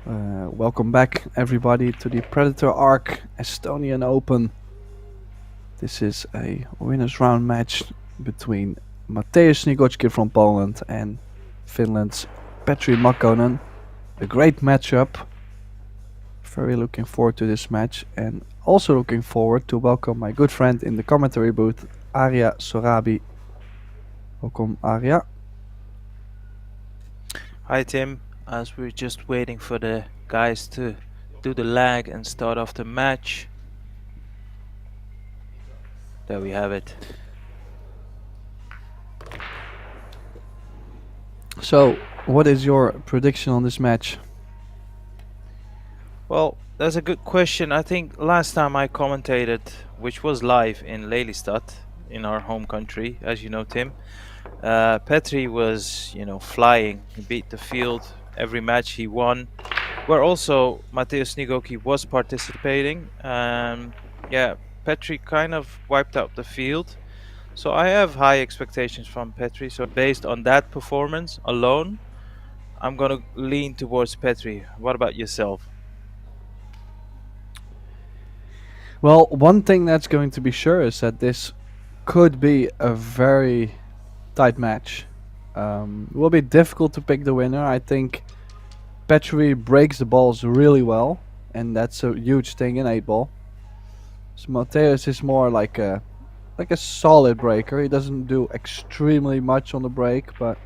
Welcome back, everybody, to the Predator Arc Estonian Open. This is a winners round match between Mateusz Sniegocki from Poland and Finland's Petri Makkonen. A great matchup. Very looking forward to this match, and also looking forward to welcome my good friend in the commentary booth, Arya Sorabi. Welcome, Arya. Hi Tim, as we're just waiting for the guys to do the lag and start off the match. There we have it. So, what is your prediction on this match? Well, that's a good question. I think last time I commentated, which was live in Lelystad, in our home country, as you know, Tim, Petri was, flying. He beat the field every match he won. Where also Mateusz Sniegocki was participating. Petri kind of wiped out the field. So I have high expectations from Petri. So based on that performance alone, I'm gonna lean towards Petri. What about yourself? Well, one thing that's going to be sure is that this could be a very tight match. It will be difficult to pick the winner. I think Petri breaks the balls really well, and that's a huge thing in 8-ball. So Mateusz is more like a solid breaker. He doesn't do extremely much on the break, but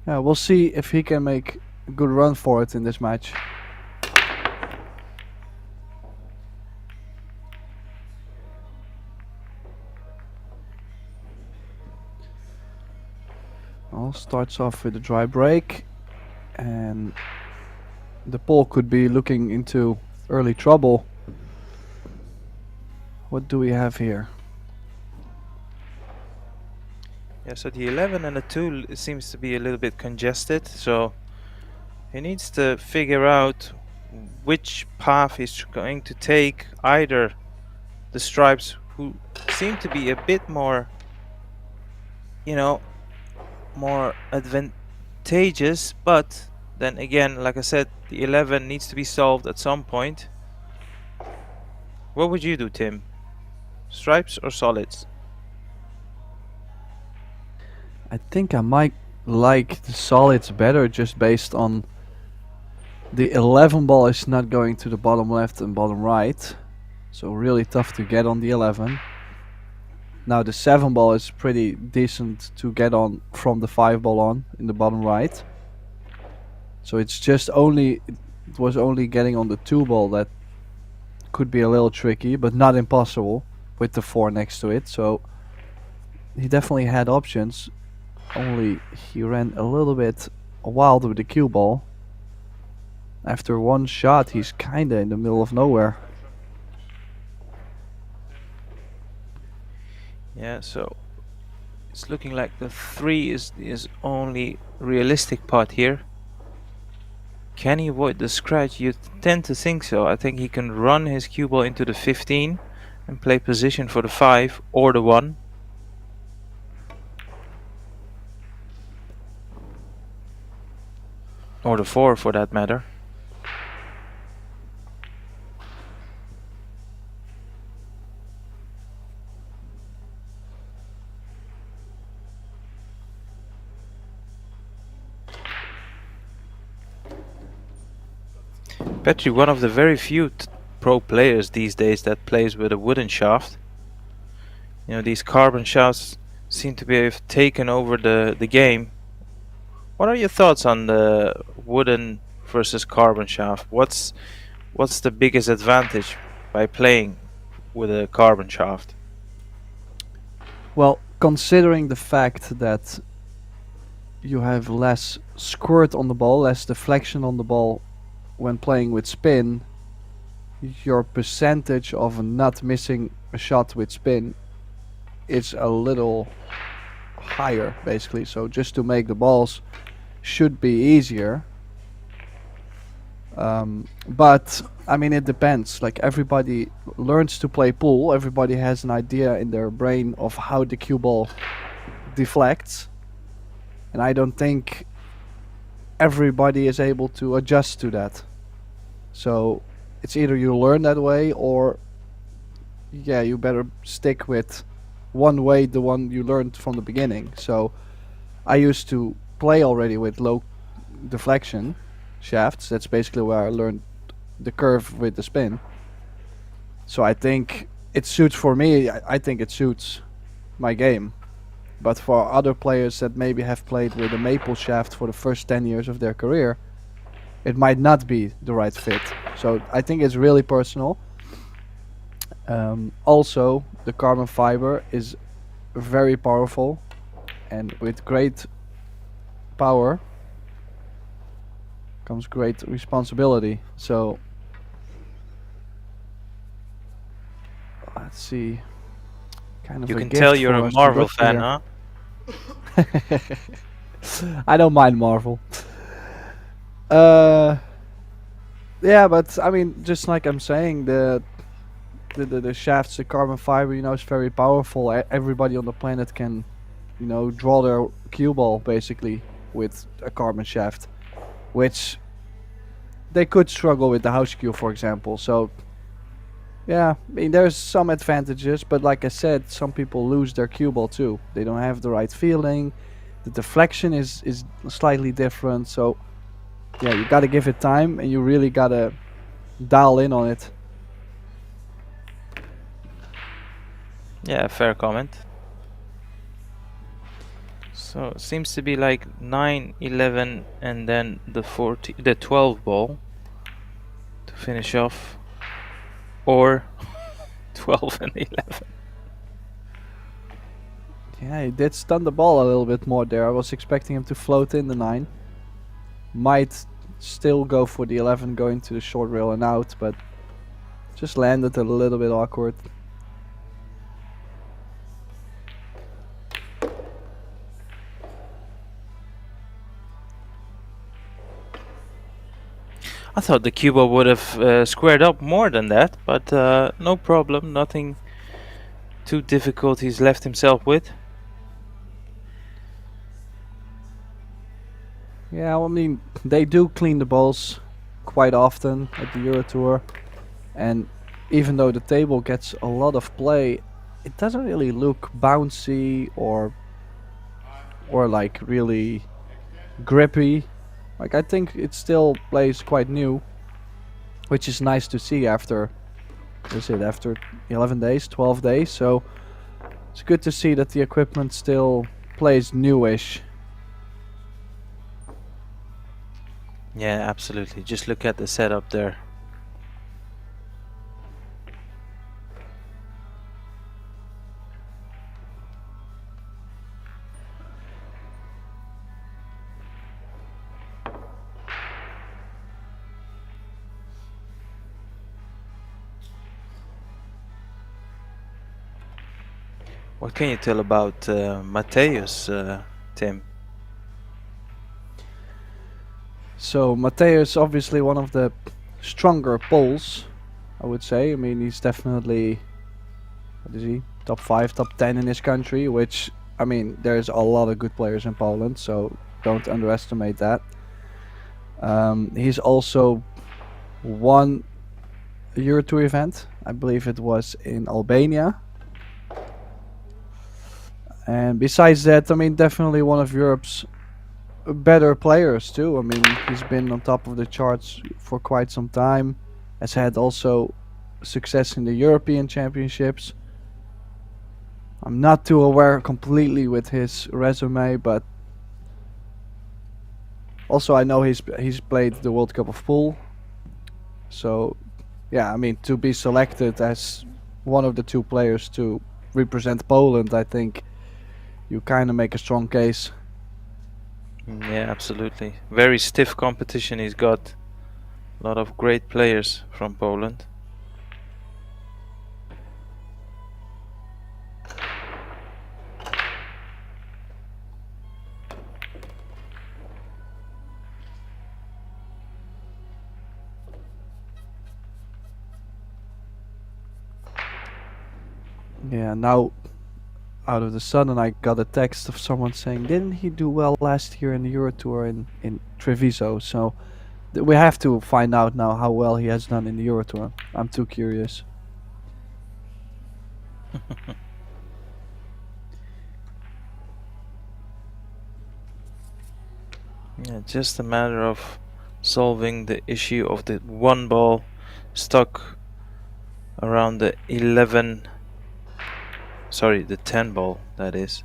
yeah, we'll see if he can make a good run for it in this match. Well, starts off with a dry break, and the Pole could be looking into early trouble. What do we have here? Yeah, so the 11 and the 2 seems to be a little bit congested, so he needs to figure out which path he's going to take. Either the stripes, who seem to be a bit more, more advantageous, but then again, like I said, the 11 needs to be solved at some point. What would you do, Tim? Stripes or solids? I think I might like the solids better, just based on the 11 ball is not going to the bottom left and bottom right, so really tough to get on the 11. Now the 7 ball is pretty decent to get on from the 5 ball on in the bottom right. So it was only getting on the 2 ball that could be a little tricky, but not impossible with the 4 next to it. So he definitely had options, only he ran a little bit wild with the cue ball. After one shot, he's kinda in the middle of nowhere. Yeah, so it's looking like the 3 is only realistic part here. Can he avoid the scratch? You tend to think so. I think he can run his cue ball into the 15 and play position for the 5 or the 1. Or the 4 for that matter. Petri, one of the very few pro players these days that plays with a wooden shaft. These carbon shafts seem to have taken over the game. What are your thoughts on the wooden versus carbon shaft? What's the biggest advantage by playing with a carbon shaft? Well, considering the fact that you have less squirt on the ball, less deflection on the ball when playing with spin, your percentage of not missing a shot with spin is a little higher, basically. So just to make the balls should be easier. But I mean, it depends. Like, everybody learns to play pool, everybody has an idea in their brain of how the cue ball deflects, and I don't think everybody is able to adjust to that. So it's either you learn that way, or yeah, you better stick with one way, the one you learned from the beginning. So I used to play already with low deflection shafts. That's basically where I learned the curve with the spin. So I think it suits for me. I think it suits my game. But for other players that maybe have played with a maple shaft for the first 10 years of their career, it might not be the right fit. So I think it's really personal. Also, the carbon fiber is very powerful, and with great power comes great responsibility. So let's see. Kind of You a can gift tell you're for a us to Marvel look fan, here. huh? I don't mind Marvel. Yeah, but I mean, just like I'm saying, the shafts, the carbon fiber, is very powerful. Everybody on the planet can, draw their cue ball basically with a carbon shaft, which they could struggle with the house cue, for example. So yeah, I mean, there's some advantages, but like I said, some people lose their cue ball too. They don't have the right feeling. The deflection is slightly different. So yeah, you gotta give it time, and you really gotta dial in on it. Yeah, fair comment. So it seems to be like 9, 11, and then the 12 ball to finish off, or 12 and 11. Yeah, he did stun the ball a little bit more there. I was expecting him to float in the 9. Might still go for the 11 going to the short rail and out, but just landed a little bit awkward. I thought the cue ball would have squared up more than that, but no problem, nothing too difficult he's left himself with. Yeah, well, I mean, they do clean the balls quite often at the Eurotour, and even though the table gets a lot of play, it doesn't really look bouncy or like really grippy. Like, I think it still plays quite new, which is nice to see after, after 11 days, 12 days. So it's good to see that the equipment still plays newish. Yeah, absolutely. Just look at the setup there. What can you tell about Mateusz, Tim? So Mateusz, obviously one of the stronger Poles, I would say. I mean, he's definitely, what is he, top 5, top 10 in his country, which, I mean, there's a lot of good players in Poland, so don't underestimate that. He's also won a Eurotour event. I believe it was in Albania. And besides that, I mean, definitely one of Europe's better players too. I mean, he's been on top of the charts for quite some time. Has had also success in the European Championships. I'm not too aware completely with his resume, but also I know he's played the World Cup of Pool. So yeah, I mean, to be selected as one of the 2 players to represent Poland, I think you kind of make a strong case. Yeah, absolutely. Very stiff competition he's got. A lot of great players from Poland. Yeah, now out of the sudden I got a text of someone saying, didn't he do well last year in the Eurotour in Treviso? So we have to find out now how well he has done in the Eurotour. I'm too curious. Yeah, just a matter of solving the issue of the one ball stuck around the 10 ball, that is.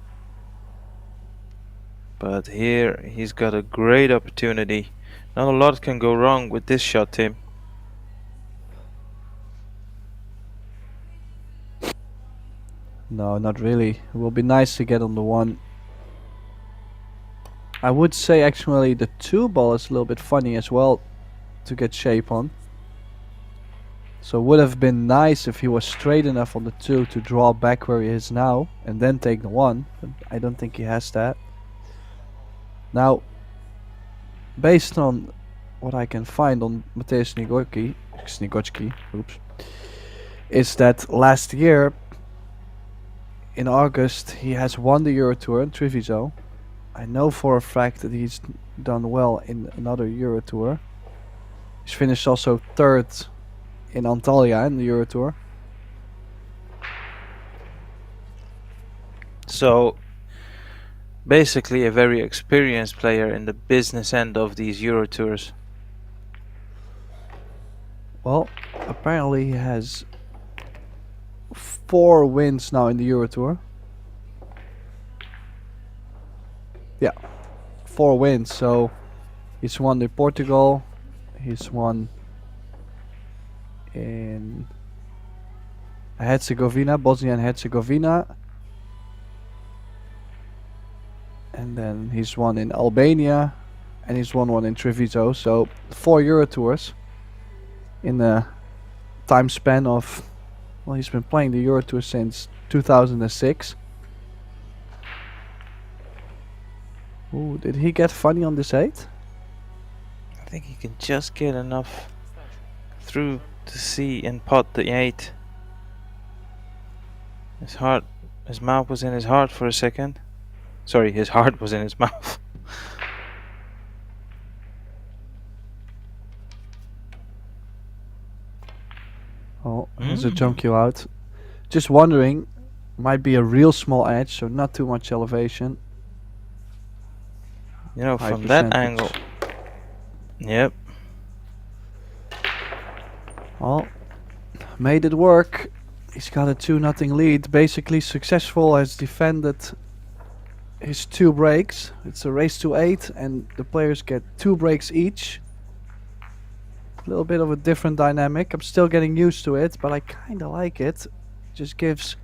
But here he's got a great opportunity. Not a lot can go wrong with this shot, Tim. No, not really. It will be nice to get on the one. I would say actually the 2 ball is a little bit funny as well to get shape on. So it would have been nice if he was straight enough on the 2 to draw back where he is now and then take the 1. But I don't think he has that. Now, based on what I can find on Mateusz Sniegocki, is that last year in August he has won the Eurotour in Treviso. I know for a fact that he's done well in another Eurotour. He's finished also 3rd in Antalya in the Eurotour. So basically a very experienced player in the business end of these Eurotours. Well, apparently he has 4 wins now in the Eurotour. Yeah, 4 wins. So he's won in Portugal, he's won in Herzegovina, Bosnia and Herzegovina, and then he's won in Albania, and he's won one in Treviso. So 4 Eurotours in a time span of, well, he's been playing the Eurotour since 2006. Ooh, did he get funny on this 8? I think he can just get enough through to see and pot the 8. His mouth was in his heart for a second. Sorry, his heart was in his mouth. Oh, there's a jump you out. Just wondering, might be a real small edge, so not too much elevation. You know, High from that percentage. angle. Yep. Well, made it work. He's got a 2-0 lead. Basically successful, has defended his 2 breaks. It's a race to 8 and the players get 2 breaks each. A little bit of a different dynamic. I'm still getting used to it, but I kinda like it. Just gives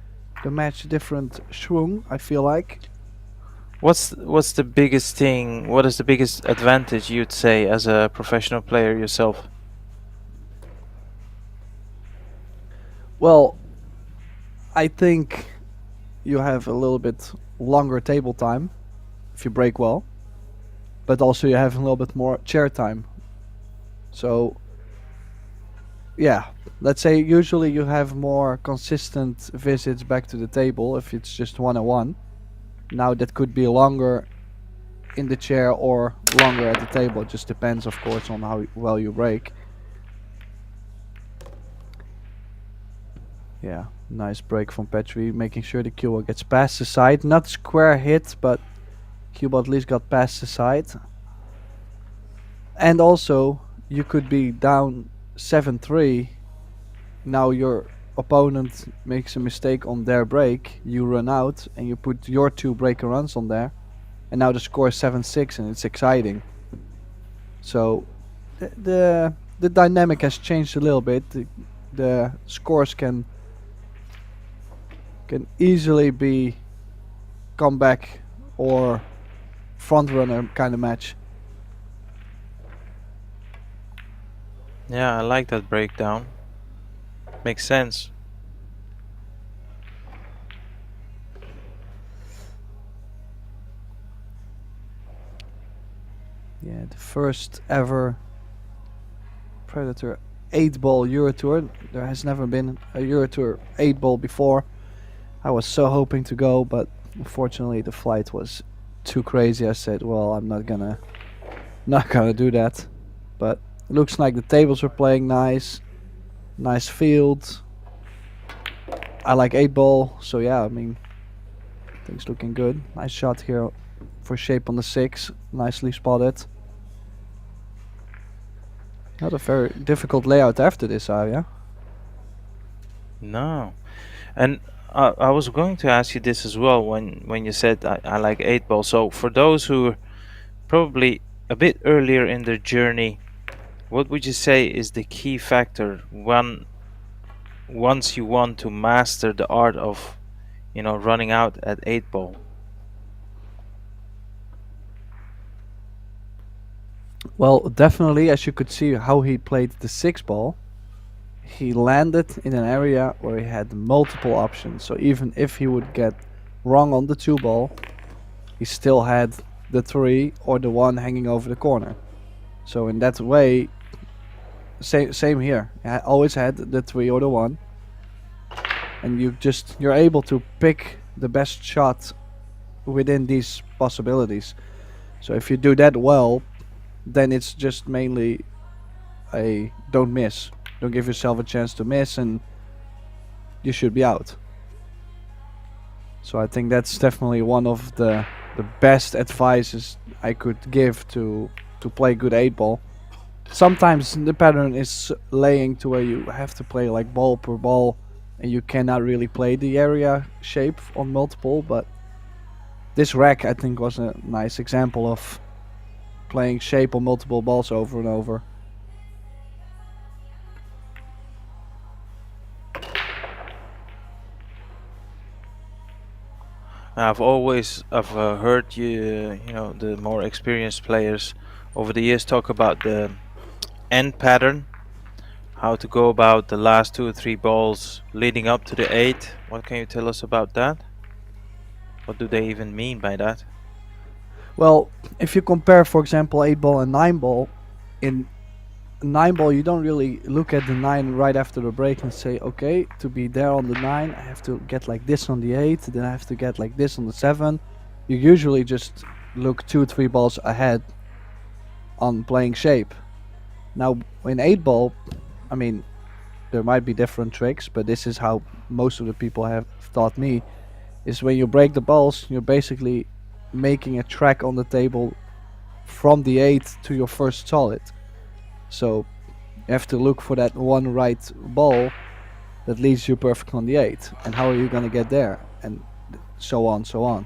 the match a different schwung, I feel like. What's the biggest thing? What is the biggest advantage you'd say as a professional player yourself? Well, I think you have a little bit longer table time if you break well, but also you have a little bit more chair time. So yeah, let's say usually you have more consistent visits back to the table if it's just 1-on-1. Now that could be longer in the chair or longer at the table. It just depends, of course, on how well you break. Yeah, nice break from Petri, making sure the cue ball gets past the side. Not square hit, but cue ball at least got past the side. And also, you could be down 7-3. Now your opponent makes a mistake on their break, you run out and you put your 2 breaker runs on there, and now the score is 7-6 and it's exciting. So the dynamic has changed a little bit. The scores can easily be comeback or front runner kind of match. Yeah, I like that breakdown. Makes sense. Yeah, the first ever Predator 8-ball Eurotour. There has never been a Eurotour 8-ball before. I was so hoping to go, but unfortunately the flight was too crazy. I said, well, I'm not gonna do that. But it looks like the tables are playing nice. Nice field. I like 8-ball, so yeah, I mean, things looking good. Nice shot here for shape on the 6. Nicely spotted. Not a very difficult layout after this, yeah? No. And I was going to ask you this as well when you said I like 8-ball. So for those who are probably a bit earlier in their journey, what would you say is the key factor once you want to master the art of, running out at 8-ball? Well, definitely, as you could see how he played the 6-ball, he landed in an area where he had multiple options. So even if he would get wrong on the 2-ball, he still had the 3 or the 1 hanging over the corner. So in that way, same here. I always had the 3 or the 1, and you're able to pick the best shot within these possibilities. So if you do that well, then it's just mainly a don't miss. Don't give yourself a chance to miss, and you should be out. So I think that's definitely one of the best advices I could give to play good 8-ball. Sometimes the pattern is laying to where you have to play like ball per ball, and you cannot really play the area shape on multiple, but this rack I think was a nice example of playing shape on multiple balls over and over. I've heard the more experienced players over the years talk about the end pattern, how to go about the last 2 or 3 balls leading up to the 8. What can you tell us about that? What do they even mean by that? Well, if you compare, for example, 8-ball and 9-ball, in 9-ball you don't really look at the 9 right after the break and say, okay, to be there on the 9 I have to get like this on the 8, then I have to get like this on the 7. You usually just look 2-3 balls ahead on playing shape. Now in 8-ball, I mean, there might be different tricks, but this is how most of the people have taught me, is when you break the balls, you're basically making a track on the table from the 8 to your first solid. So you have to look for that one right ball that leads you perfect on the 8. And how are you going to get there? And so on, so on.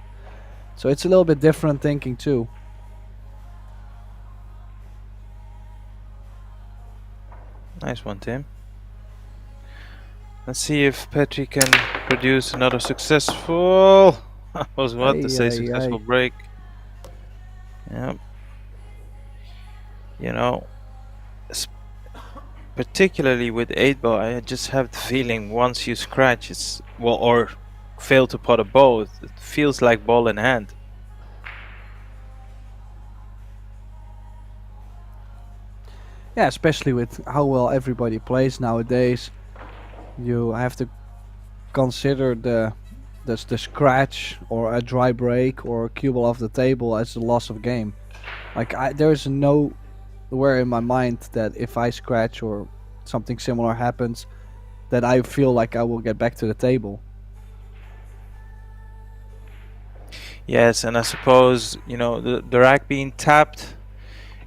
So it's a little bit different thinking too. Nice one, Tim. Let's see if Petri can produce another successful... I was about to say successful break. Yeah. Particularly with 8-ball, I just have the feeling once you scratch, or fail to pot a ball, it feels like ball in hand. Yeah, especially with how well everybody plays nowadays. You have to consider the scratch or a dry break or a cue ball off the table as a loss of game. Like there's nowhere in my mind that if I scratch or something similar happens, that I feel like I will get back to the table. Yes, and I suppose the rack being tapped,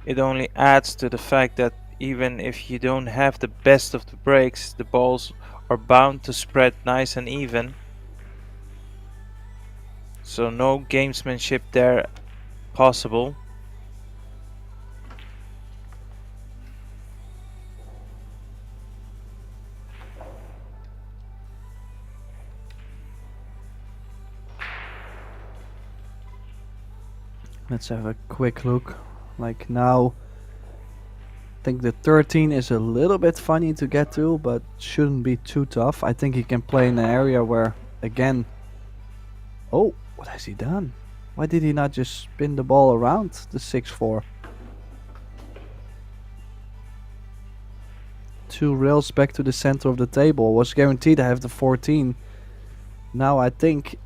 it only adds to the fact that even if you don't have the best of the breaks, the balls are bound to spread nice and even. So no gamesmanship there possible. Let's have a quick look. Like now, I think the 13 is a little bit funny to get to, but shouldn't be too tough. I think he can play in an area where, again... Oh, what has he done? Why did he not just spin the ball around the 6-4? 2 rails back to the center of the table. Was guaranteed to have the 14. Now I think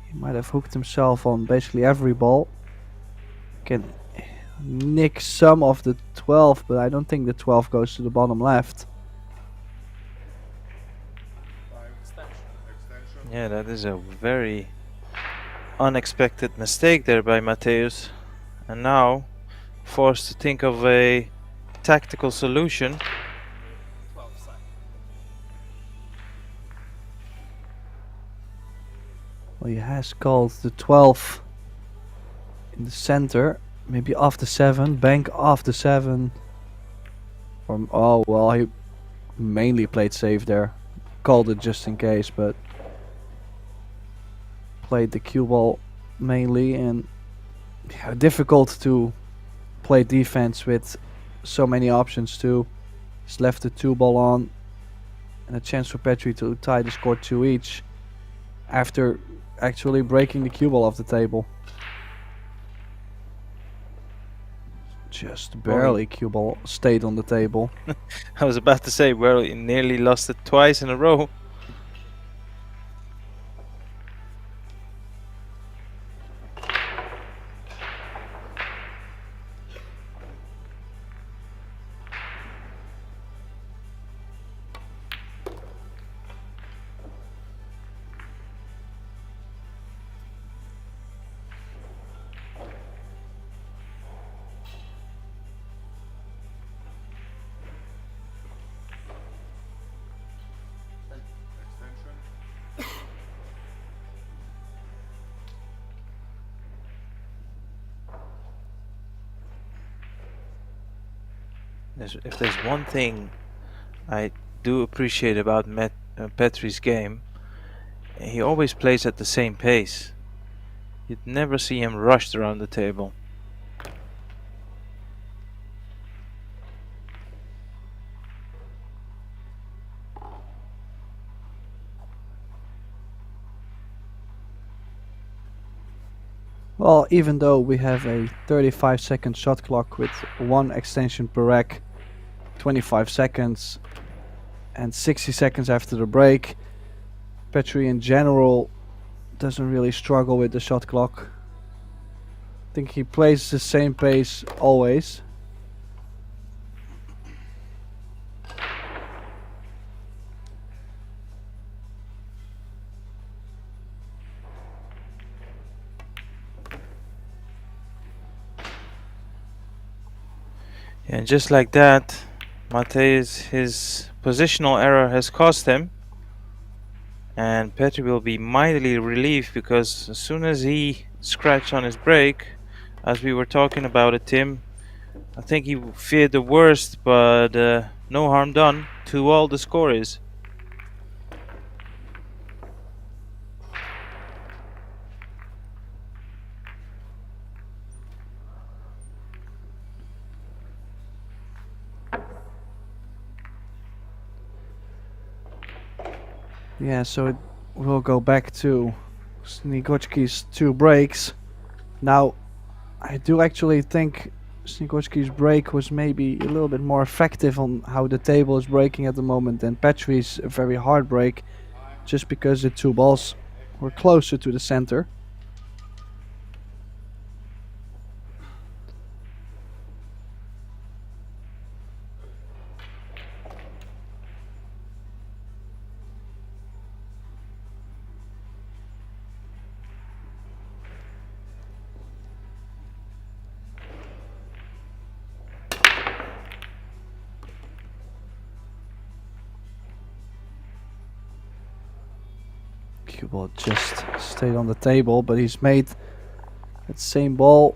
he might have hooked himself on basically every ball. Can nick some of the 12, but I don't think the 12 goes to the bottom left. Yeah, that is a very unexpected mistake there by Mateus. And now forced to think of a tactical solution. Well, he has called the 12 in the center. Maybe off the 7, bank off the 7. Oh, well, he mainly played safe there. Called it just in case, but played the cue ball mainly, and yeah, difficult to play defense with so many options too. He's left the 2 ball on, and a chance for Petri to tie the score 2 each after actually breaking the cue ball off the table. Just barely cue ball stayed on the table. I was about to say, well, he nearly lost it twice in a row. If there's one thing I do appreciate about Petri's game, he always plays at the same pace. You'd never see him rushed around the table. Well, even though we have a 35-second shot clock with 1 extension per rack, 25 seconds and 60 seconds after the break, Petri in general doesn't really struggle with the shot clock. I think he plays the same pace always. And just like that, Mateus, his positional error has cost him. And Petri will be mightily relieved, because as soon as he scratched on his break, as we were talking about it, Tim, I think he feared the worst, but no harm done. 2-all the score is. Yeah, so it will go back to Sniegocki's 2 breaks. Now, I do actually think Sniegocki's break was maybe a little bit more effective on how the table is breaking at the moment than Petri's very hard break, just because the 2 balls were closer to the center. Cue ball just stayed on the table, but he's made that same ball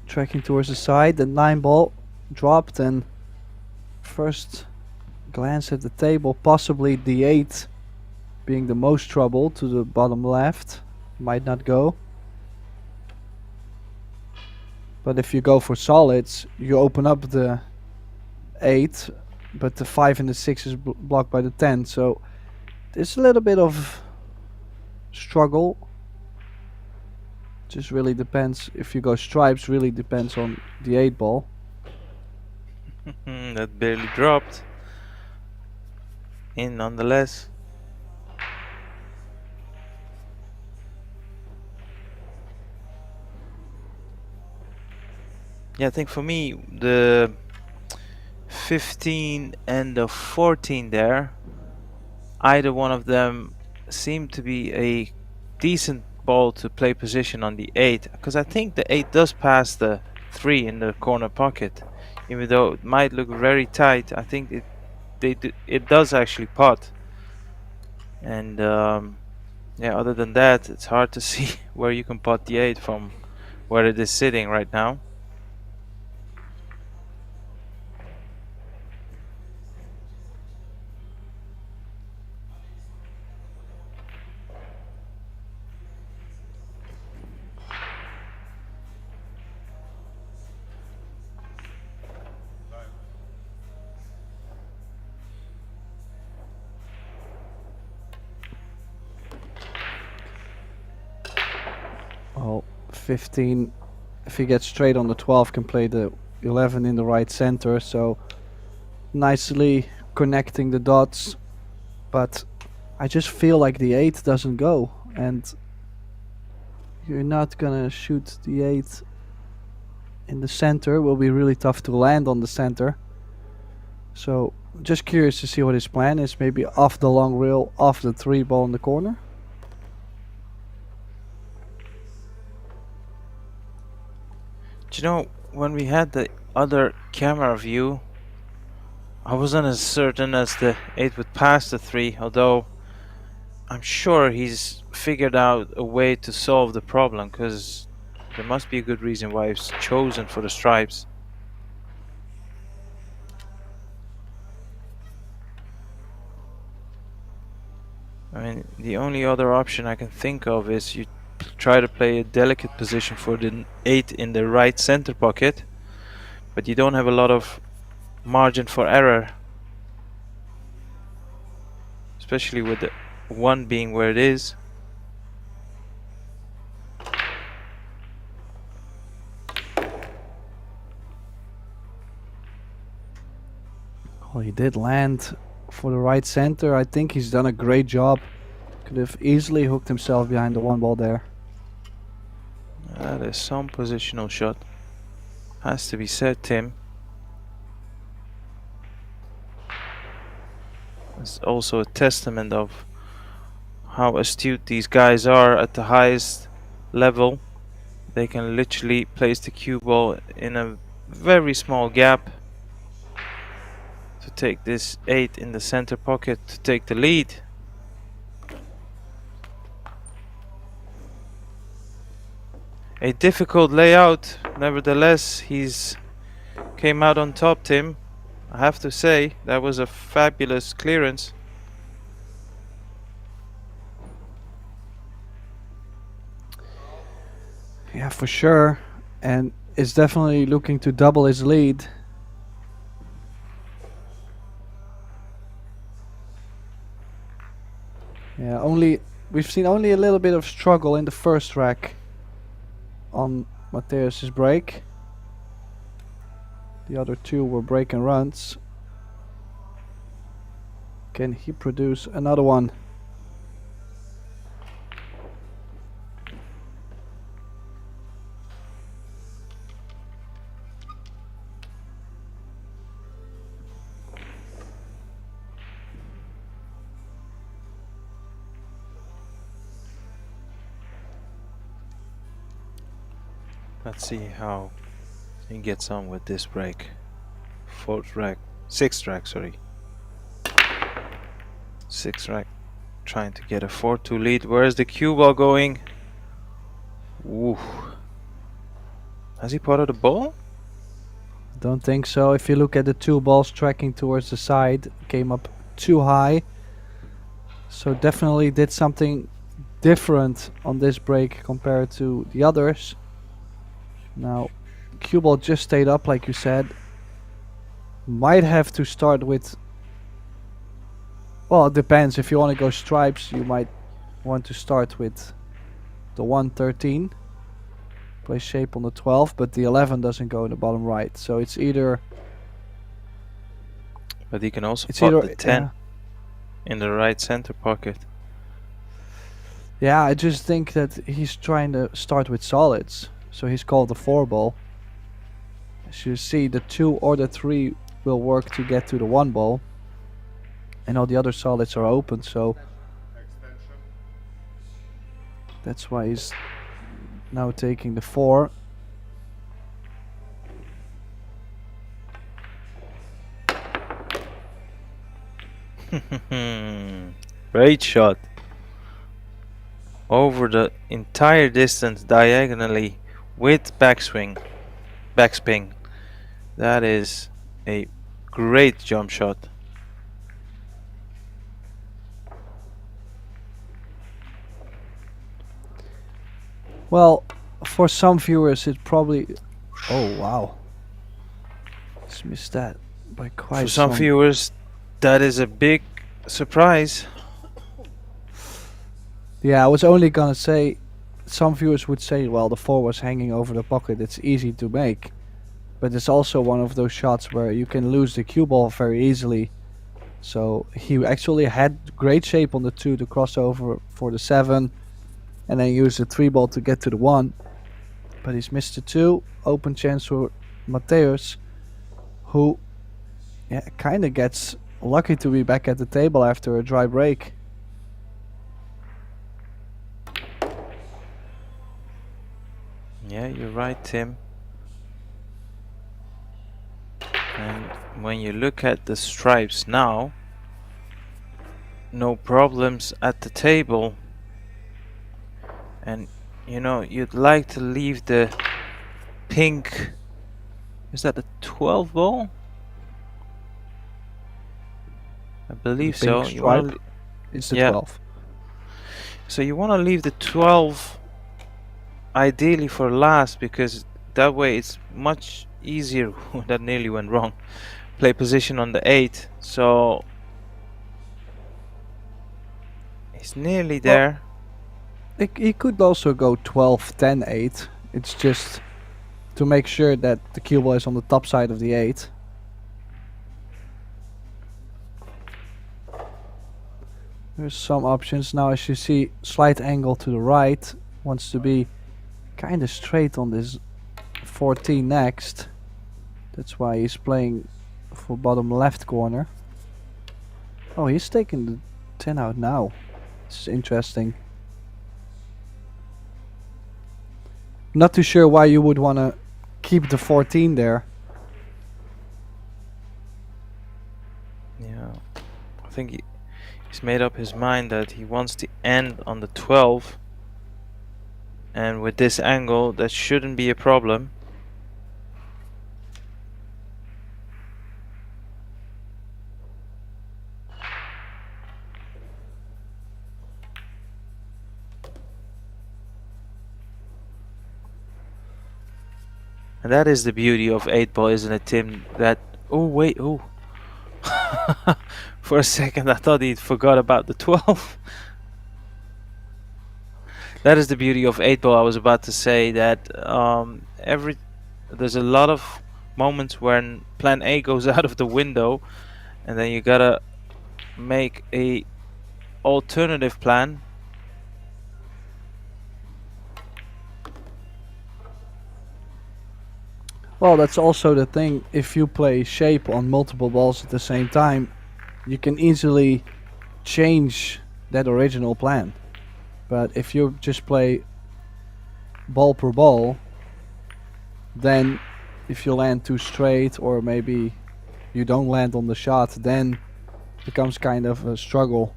tracking towards the side. The 9 ball dropped, and first glance at the table, possibly the 8 being the most trouble to the bottom left. Might not go. But if you go for solids, you open up the 8, but the 5 and the 6 is blocked by the 10, so there's a little bit of struggle. Just really depends. If you go stripes, really depends on the 8 ball. That barely dropped in nonetheless. Yeah, I think for me the 15 and the 14 there, either one of them seemed to be a decent ball to play position on the 8, because I think the 8 does pass the 3 in the corner pocket. Even though it might look very tight, I think it does actually pot. And yeah, other than that, it's hard to see where you can pot the 8 from where it is sitting right now. Well, 15, if he gets straight on the 12, can play the 11 in the right center, so nicely connecting the dots. But I just feel like the 8 doesn't go, and you're not gonna shoot the 8 in the center. Will be really tough to land on the center. So just curious to see what his plan is. Maybe off the long rail, off the 3 ball in the corner. Do you know, when we had the other camera view, I wasn't as certain as the 8 would pass the 3, although I'm sure he's figured out a way to solve the problem, because there must be a good reason why he's chosen for the stripes. I mean, the only other option I can think of is you try to play a delicate position for the 8 in the right center pocket, but you don't have a lot of margin for error, especially with the 1 being where it is. Well, he did land for the right center. I think he's done a great job. Could have easily hooked himself behind the 1 ball there. That is some positional shot, has to be said, Tim. It's also a testament of how astute these guys are at the highest level. They can literally place the cue ball in a very small gap to take this 8 in the center pocket to take the lead. A difficult layout, nevertheless he's came out on top, Tim. I have to say, that was a fabulous clearance. Yeah, for sure. And is definitely looking to double his lead. Yeah, we've seen only a little bit of struggle in the first rack on Mateus's break. The other 2 were break and runs. Can he produce another one? Let's see how he gets on with this break. 6th rack, sorry. 6th rack, trying to get a 4-2 lead. Where's the cue ball going? Ooh. Has he potted a ball? Don't think so. If you look at the 2 balls tracking towards the side, came up too high. So definitely did something different on this break compared to the others. Now, cue ball just stayed up, like you said. Might have to start with... Well, it depends. If you want to go stripes, you might want to start with the 113. Play shape on the 12, but the 11 doesn't go in the bottom right. So it's either... But he can also pot the 10 in the right center pocket. Yeah, I just think that he's trying to start with solids. So he's called the 4 ball. As you see, the 2 or the 3 will work to get to the 1 ball. And all the other solids are open, so that's why he's now taking the 4. Great shot. Over the entire distance diagonally with backspin. That is a great jump shot. Well, for some viewers it probably... Oh wow. Just missed that by quite For some viewers, that is a big surprise. Yeah, I was only gonna say, some viewers would say, well, the 4 was hanging over the pocket, it's easy to make. But it's also one of those shots where you can lose the cue ball very easily. So he actually had great shape on the 2 to cross over for the 7. And then use the 3 ball to get to the 1. But he's missed the 2. Open chance for Mateusz, who kind of gets lucky to be back at the table after a dry break. Yeah, you're right, Tim. And when you look at the stripes now, no problems at the table. And you know, you'd like to leave the pink, is that the 12 ball? I believe so. You want to, it's the 12. So you want to leave the 12 ideally for last, because that way it's much easier. That nearly went wrong. Play position on the 8. So he's nearly there. He could also go 12, 10, 8. It's just to make sure that the cue ball is on the top side of the 8. There's some options now. As you see, slight angle to the right. Wants to be kind of straight on this 14 next. That's why he's playing for bottom left corner. Oh, he's taking the 10 out now. This is interesting. Not too sure why you would want to keep the 14 there. Yeah, I think he's made up his mind that he wants to end on the 12. And with this angle, that shouldn't be a problem. And that is the beauty of 8-ball, isn't it, Tim? That, oh wait, oh. For a second I thought he'd forgot about the 12. That is the beauty of 8-ball. I was about to say that there's a lot of moments when plan A goes out of the window, and then you gotta make a alternative plan. Well, that's also the thing. If you play shape on multiple balls at the same time, you can easily change that original plan. But if you just play ball per ball, then if you land too straight or maybe you don't land on the shot, then it becomes kind of a struggle.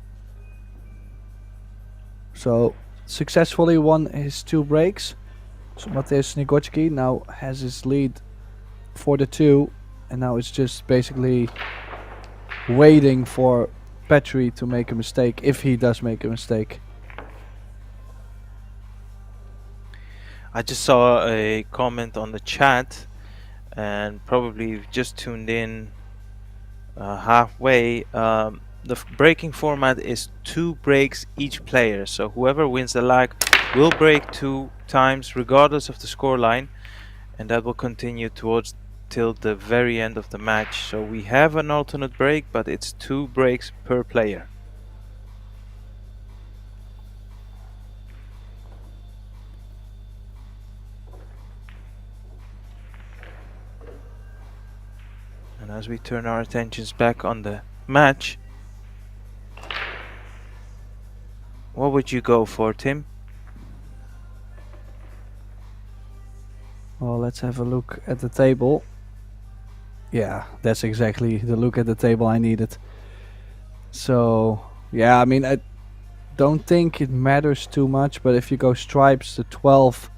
So successfully won his 2 breaks. So Mateusz Sniegocki now has his lead for the 2, and now it's just basically waiting for Petri to make a mistake, if he does make a mistake. I just saw a comment on the chat, and probably you've just tuned in halfway. The breaking format is 2 breaks each player, so whoever wins the lag will break 2 times regardless of the scoreline, and that will continue till the very end of the match. So we have an alternate break, but it's 2 breaks per player. And as we turn our attentions back on the match, what would you go for, Tim? Well, let's have a look at the table. Yeah, that's exactly the look at the table I needed. So, yeah, I mean, I don't think it matters too much, but if you go stripes, the 12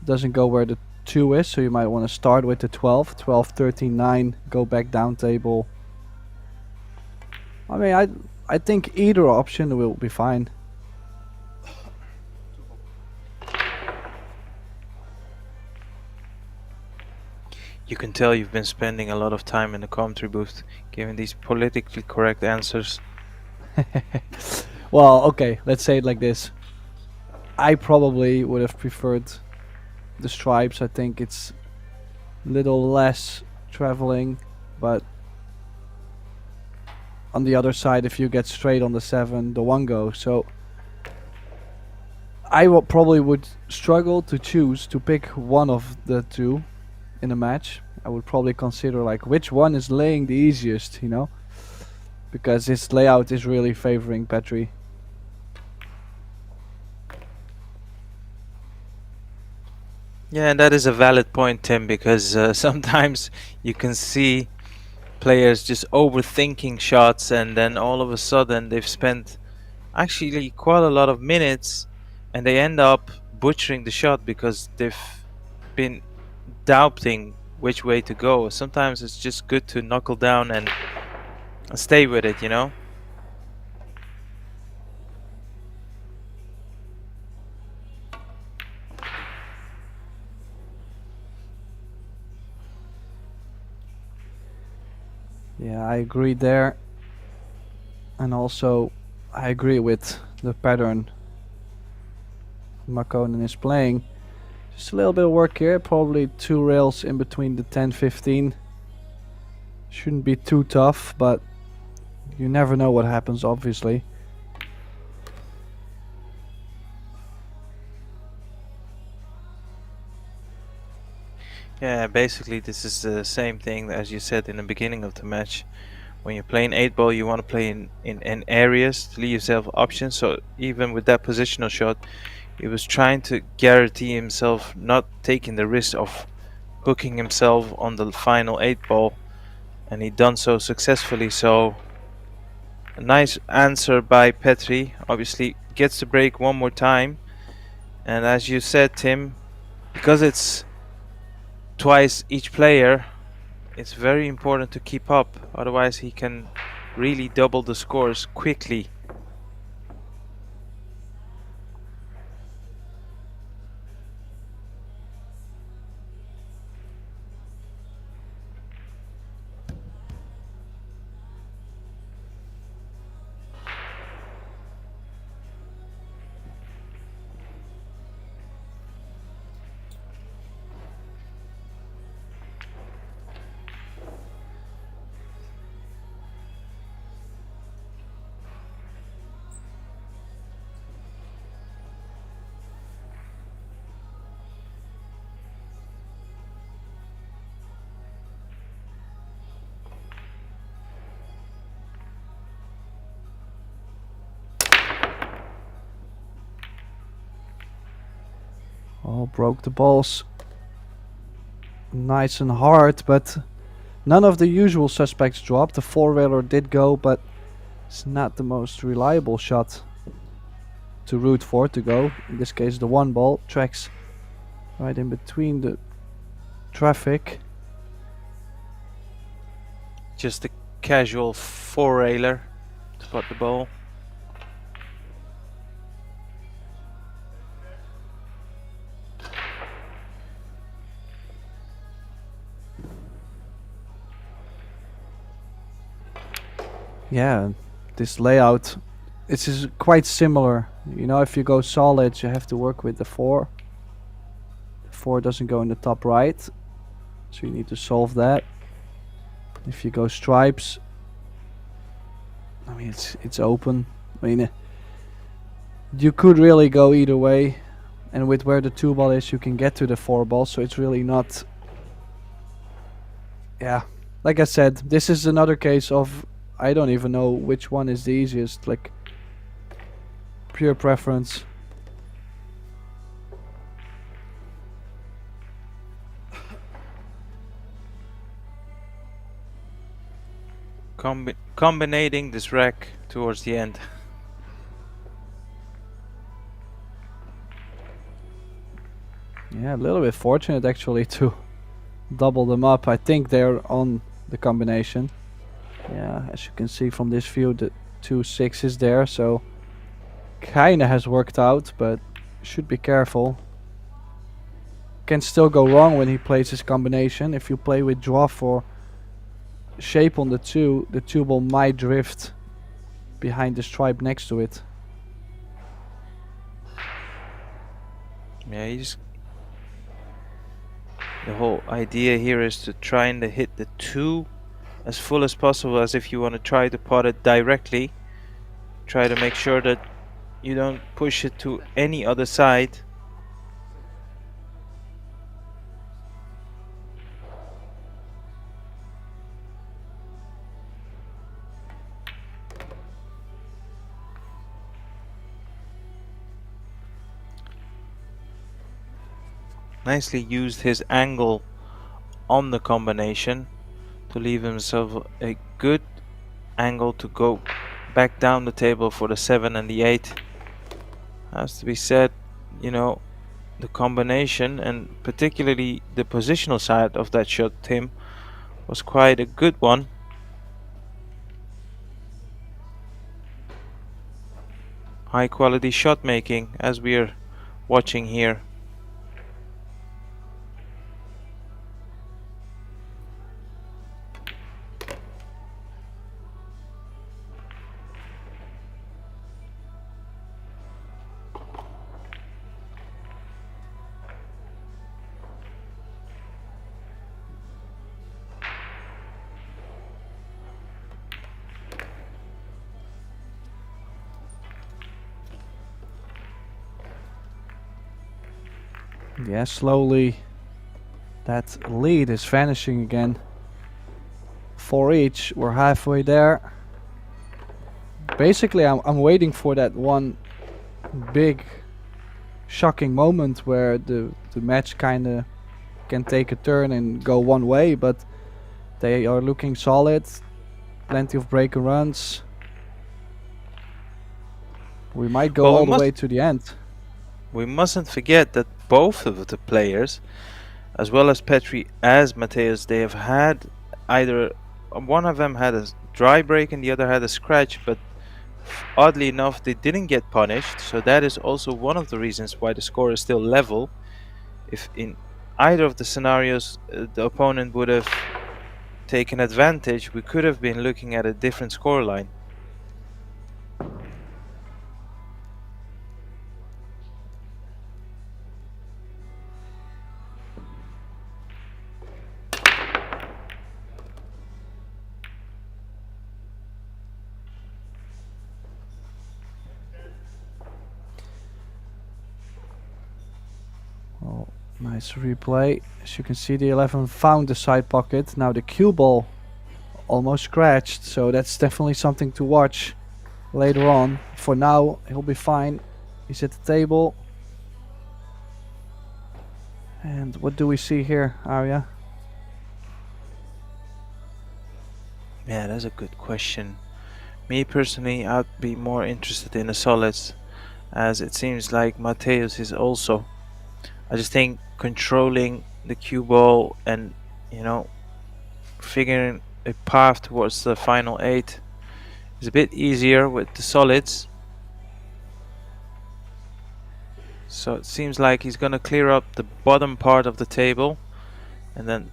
doesn't go where the 2 is, so you might want to start with the 12. 12, 13, 9, go back down table. I mean, I think either option will be fine. You can tell you've been spending a lot of time in the commentary booth giving these politically correct answers. Well, okay, let's say it like this. I probably would have preferred the stripes. I think it's a little less traveling, but on the other side, if you get straight on the 7, the 1 goes. So I probably would struggle to choose to pick one of the two in a match. I would probably consider like which one is laying the easiest, you know, because his layout is really favoring Petri. Yeah, and that is a valid point, Tim, because sometimes you can see players just overthinking shots, and then all of a sudden they've spent actually quite a lot of minutes and they end up butchering the shot because they've been doubting which way to go. Sometimes it's just good to knuckle down and stay with it, you know? Yeah, I agree there. And also, I agree with the pattern Makonnen is playing. Just a little bit of work here, probably 2 rails in between the 10-15. Shouldn't be too tough, but you never know what happens, obviously. Yeah, basically this is the same thing as you said in the beginning of the match. When you're playing 8-ball, you want to play in areas to leave yourself options. So even with that positional shot, he was trying to guarantee himself not taking the risk of hooking himself on the final 8-ball, and he done so successfully. So a nice answer by Petri. Obviously gets the break one more time, and as you said, Tim, because it's twice each player, it's very important to keep up, otherwise he can really double the scores quickly. Oh, broke the balls nice and hard, but none of the usual suspects dropped. The 4-railer did go, but it's not the most reliable shot to root for to go. In this case, the 1 ball tracks right in between the traffic. Just a casual 4-railer to spot the ball. Yeah, this layout, it is quite similar. You know, if you go solids, you have to work with the 4. The 4 doesn't go in the top right, so you need to solve that. If you go stripes, I mean, it's open. I mean, you could really go either way, and with where the 2 ball is, you can get to the 4 ball, so it's really not, yeah, like I said, this is another case of I don't even know which one is the easiest, like pure preference. Combinating this rack towards the end. Yeah, a little bit fortunate actually to double them up. I think they're on the combination. Yeah, as you can see from this view, the 2 6s there, so kinda has worked out, but should be careful. Can still go wrong when he plays his combination. If you play with draw or shape on the 2 ball might drift behind the stripe next to it. Yeah, the whole idea here is to try and hit the 2 as full as possible, as if you want to try to pot it directly. Try to make sure that you don't push it to any other side. Nicely used his angle on the combination to leave himself a good angle to go back down the table for the 7 and the 8. Has to be said, you know, the combination and particularly the positional side of that shot, Tim, was quite a good one. High quality shot making as we are watching here. Yeah, slowly that lead is vanishing again. 4 each, we're halfway there. Basically, I'm waiting for that one big shocking moment where the match kinda can take a turn and go one way, but they are looking solid. Plenty of break and runs. We might go all the way to the end. We mustn't forget that both of the players, as well as Petri as Mateus, they have had either one of them had a dry break and the other had a scratch, but oddly enough they didn't get punished, so that is also one of the reasons why the score is still level. If in either of the scenarios the opponent would have taken advantage, we could have been looking at a different scoreline. Oh, nice replay. As you can see, the 11 found the side pocket. Now the cue ball almost scratched, so that's definitely something to watch later on. For now, he'll be fine. He's at the table. And what do we see here, Arya? Yeah, that's a good question. Me personally, I'd be more interested in the solids, as it seems like Mateus is also. I just think controlling the cue ball and, you know, figuring a path towards the final 8 is a bit easier with the solids. So it seems like he's gonna clear up the bottom part of the table and then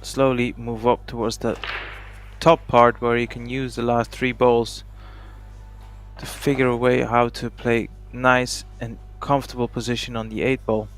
slowly move up towards the top part where he can use the last 3 balls to figure a way how to play nice and comfortable position on the 8 ball.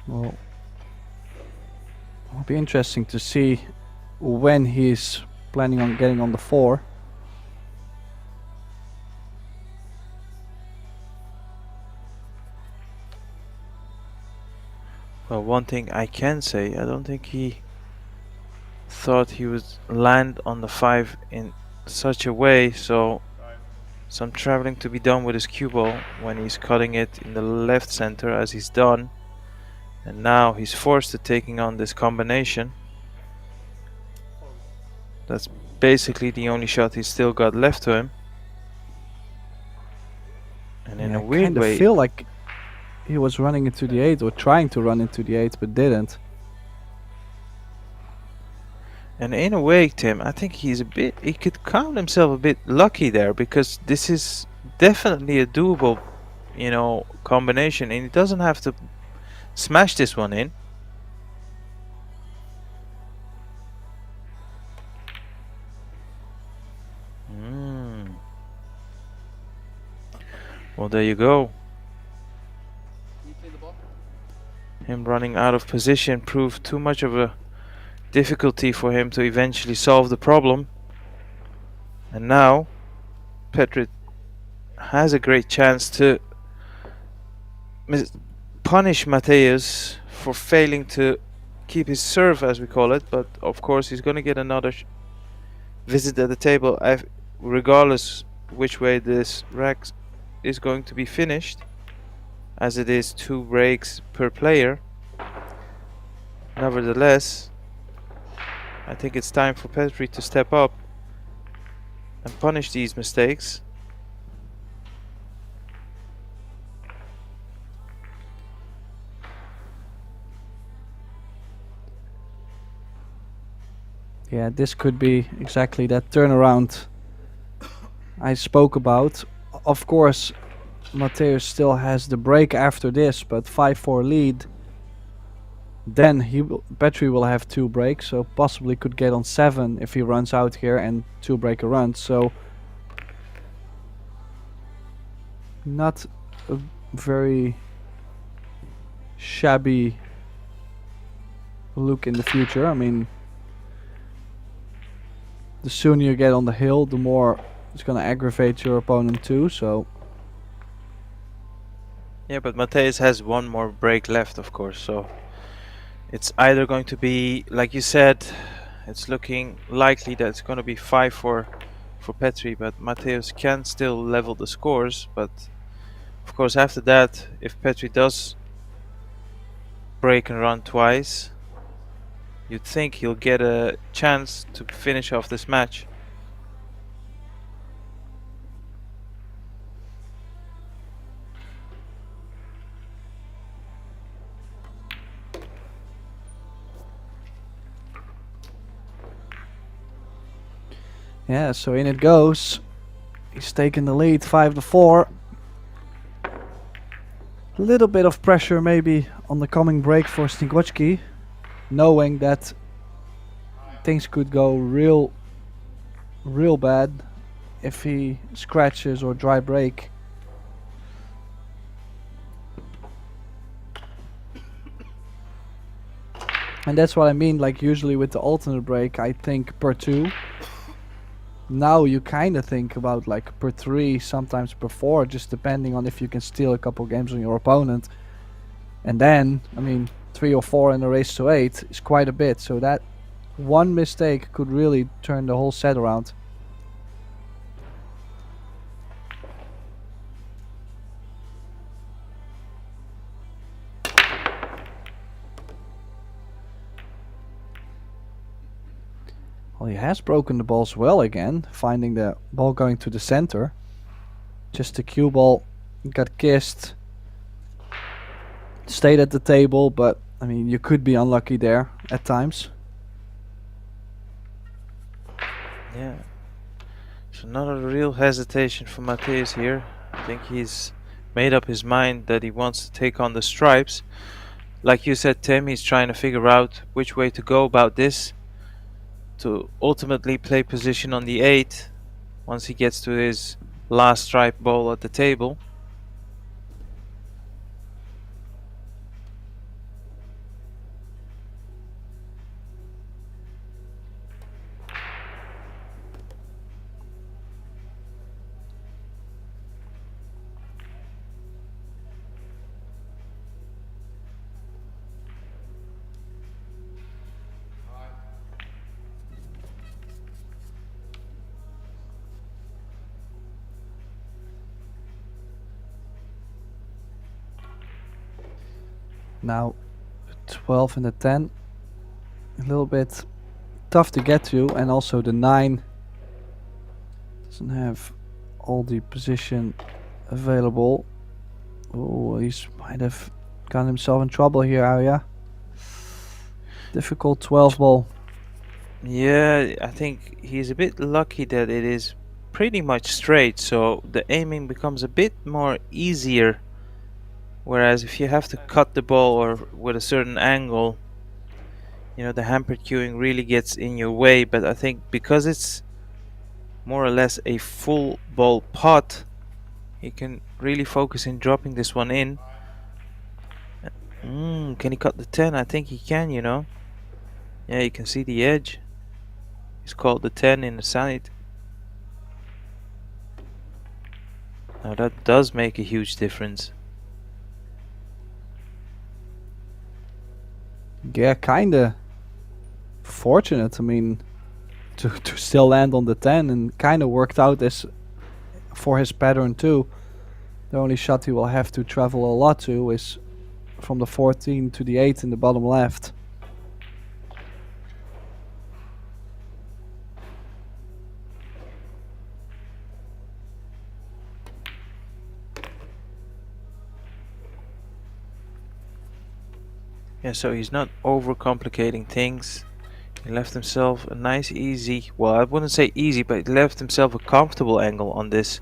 Well, it'll be interesting to see when he's planning on getting on the 4. Well, one thing I can say, I don't think he thought he would land on the 5 in such a way, so some traveling to be done with his cue ball when he's cutting it in the left center as he's done. And now he's forced to taking on this combination. That's basically the only shot he's still got left to him. And in a weird way, I feel like he was running into the 8 or trying to run into the 8 but didn't. and in a way, Tim, I think he could count himself a bit lucky there, because this is definitely a doable, combination, and he doesn't have to smash this one in. Well, there you go. Him running out of position proved too much of a difficulty for him to eventually solve the problem. And now Petri has a great chance to punish Mateusz for failing to keep his serve, as we call it, but of course he's going to get another visit at the table regardless which way this rack is going to be finished, as it is 2 breaks per player. Nevertheless, I think it's time for Petri to step up and punish these mistakes. Yeah, this could be exactly that turnaround I spoke about. Of course, Mateusz still has the break after this, but 5-4 lead. Then Petri will have 2 breaks, so possibly could get on 7 if he runs out here and 2 breaker runs. So not a very shabby look in the future. I mean, the sooner you get on the hill, the more it's gonna aggravate your opponent too. So yeah, but Mateusz has 1 more break left, of course, so it's either going to be, like you said, it's looking likely that it's going to be 5 for Petri, but Mateusz can still level the scores. But of course, after that, if Petri does break and run twice, you'd think he'll get a chance to finish off this match. yeah, so in it goes. He's taking the lead, 5-4. A little bit of pressure maybe on the coming break for Sniegocki, knowing that things could go real bad if he scratches or dry break. And that's what I mean, like usually with the alternate break I think per 2. Now you kind of think about like per 3, sometimes per 4, just depending on if you can steal a couple games on your opponent. And then, I mean, 3 or 4 in a race to 8 is quite a bit, so that one mistake could really turn the whole set around. Well, he has broken the balls well again, finding the ball going to the center. Just the cue ball got kissed. Stayed at the table, but I mean, you could be unlucky there at times. Yeah. So not a real hesitation for Mateusz here. I think he's made up his mind that he wants to take on the stripes. Like you said, Tim, he's trying to figure out which way to go about this, to ultimately play position on the 8 once he gets to his last stripe ball at the table. Now 12 and the 10. A little bit tough to get to, and also the 9 doesn't have all the position available. Oh, he's might have gotten himself in trouble here, Arya. Difficult 12 ball. Yeah, I think he's a bit lucky that it is pretty much straight, so the aiming becomes a bit more easier. Whereas if you have to cut the ball or with a certain angle, you know, the hampered cueing really gets in your way. But I think because it's more or less a full ball pot, he can really focus in dropping this one in. Can he cut the 10? I think he can, you know. Yeah, you can see the edge. He's called the 10 in the side. Now that does make a huge difference. Yeah, kinda fortunate. I mean, to still land on the 10, and kinda worked out this for his pattern too. The only shot he will have to travel a lot to is from the 14 to the 8 in the bottom left. Yeah, so he's not overcomplicating things. He left himself a nice easy, well, I wouldn't say easy, but he left himself a comfortable angle on this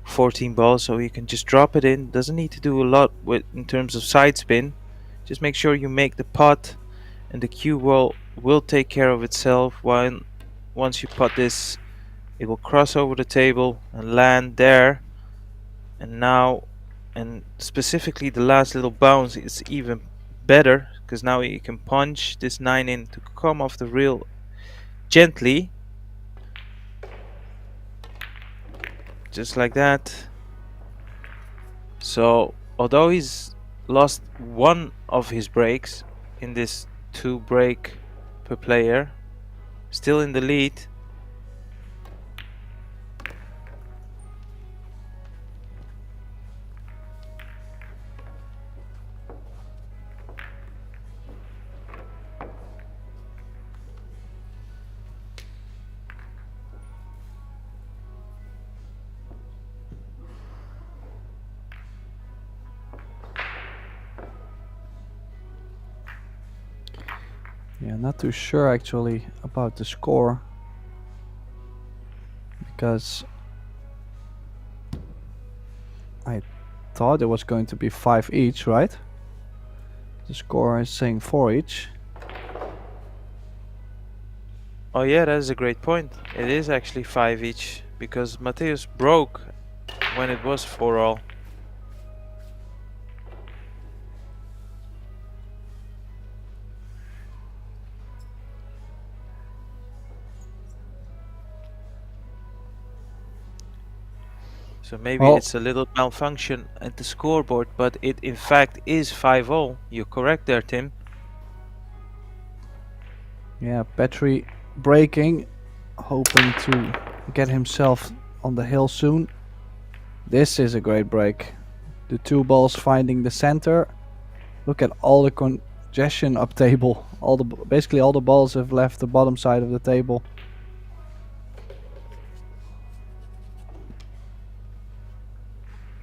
14 ball, so he can just drop it in. Doesn't need to do a lot with in terms of side spin. Just make sure you make the pot, and the cue ball will take care of itself. Once you pot this, it will cross over the table and land there. And now, and specifically the last little bounce is even better, because now you can punch this 9 in to come off the reel gently, just like that. So although he's lost one of his breaks in this 2 break per player, still in the lead. Yeah, not too sure actually about the score, because I thought it was going to be 5 each, right? The score is saying 4 each. Oh yeah, that is a great point. It is actually 5 each, because Mateus broke when it was 4 all. So maybe it's a little malfunction at the scoreboard, but it in fact is 5-0. You're correct there, Tim. Yeah, Petri breaking, hoping to get himself on the hill soon. This is a great break. The 2 balls finding the center. Look at all the congestion up table. Basically all the balls have left the bottom side of the table.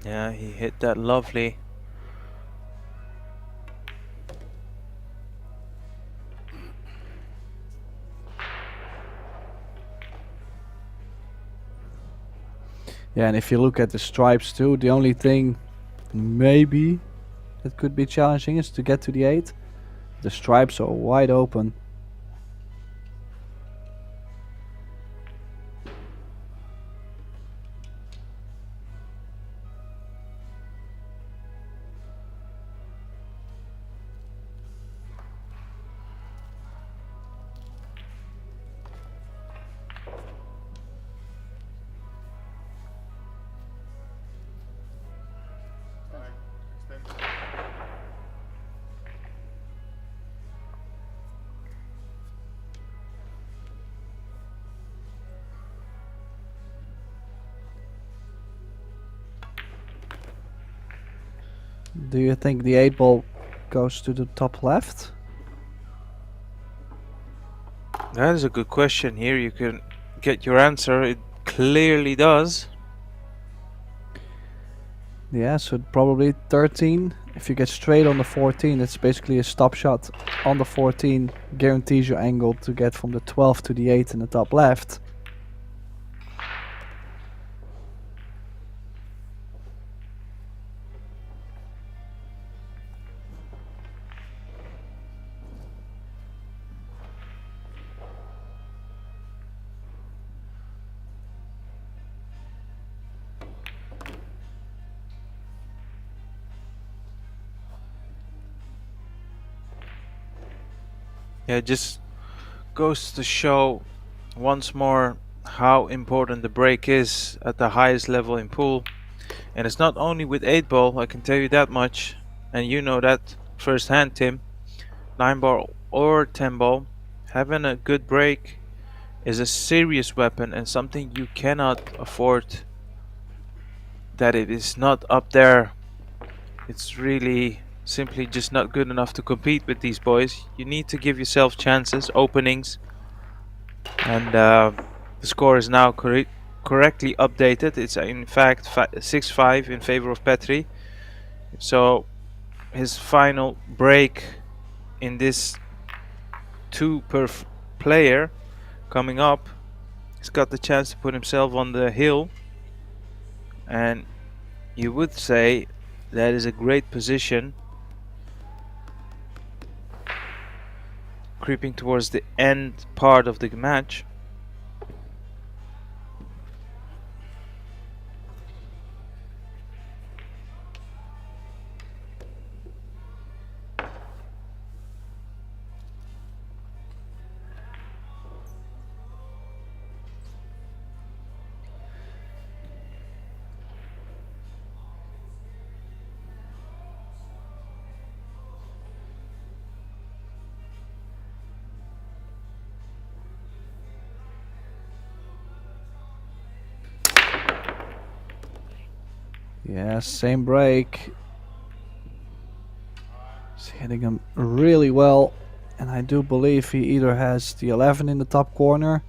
Yeah, he hit that lovely. Yeah, and if you look at the stripes too, the only thing maybe that could be challenging is to get to the 8. The stripes are wide open. Do you think the 8 ball goes to the top left? That is a good question. Here you can get your answer. It clearly does. Yeah, so probably 13. If you get straight on the 14, it's basically a stop shot on the 14. Guarantees you angle to get from the 12 to the 8 in the top left. Yeah, it just goes to show once more how important the break is at the highest level in pool. And it's not only with 8-ball, I can tell you that much, and you know that firsthand, Tim. 9-ball or 10-ball, having a good break is a serious weapon and something you cannot afford that it is not up there. It's really simply just not good enough to compete with these boys. You need to give yourself chances, openings, and the score is now correctly updated. It's in fact 6-5 in favor of Petri. So his final break in this 2 per player coming up, he's got the chance to put himself on the hill, and you would say that is a great position, creeping towards the end part of the match. Yeah, same break. He's hitting him really well, and I do believe he either has the 11 in the top corner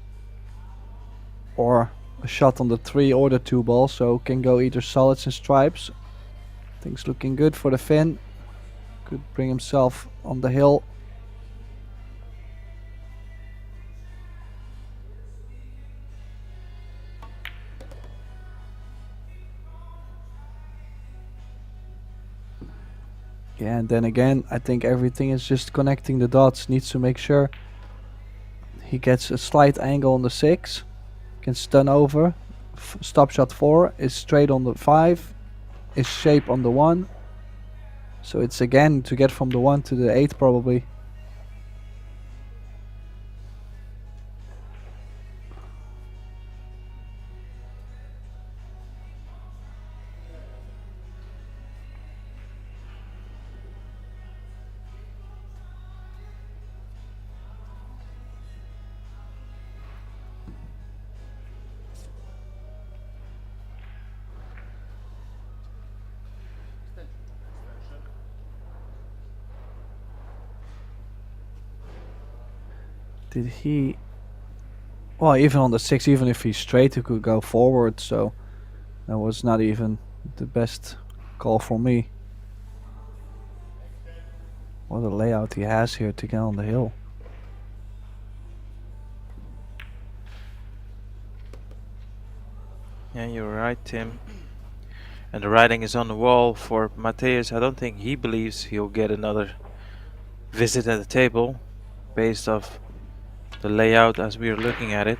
or a shot on the 3 or the 2 ball, so can go either solids and stripes. Things looking good for the Finn. Could bring himself on the hill. Yeah, and then again, I think everything is just connecting the dots. Needs to make sure he gets a slight angle on the 6. Can stun over. Stop shot 4 is straight on the 5. Is shape on the 1. So it's again to get from the 1 to the 8 probably. Did he... Well, even on the 6, even if he's straight, he could go forward, so that was not even the best call for me. What a layout he has here to get on the hill. Yeah, you're right, Tim. And the writing is on the wall for Mateus. I don't think he believes he'll get another visit at the table based off the layout as we are looking at it.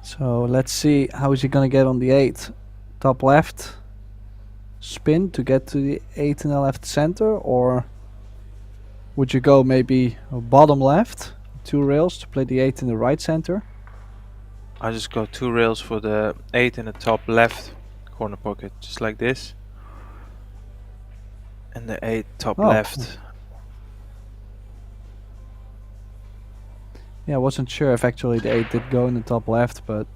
So let's see, how is he gonna get on the 8? Top left, spin to get to the 8 in the left center, or Would you go maybe bottom left, 2 rails to play the 8 in the right center? I just go 2 rails for the 8 in the top left corner pocket, just like this. And the 8 top left. Yeah, I wasn't sure if actually the 8 did go in the top left, but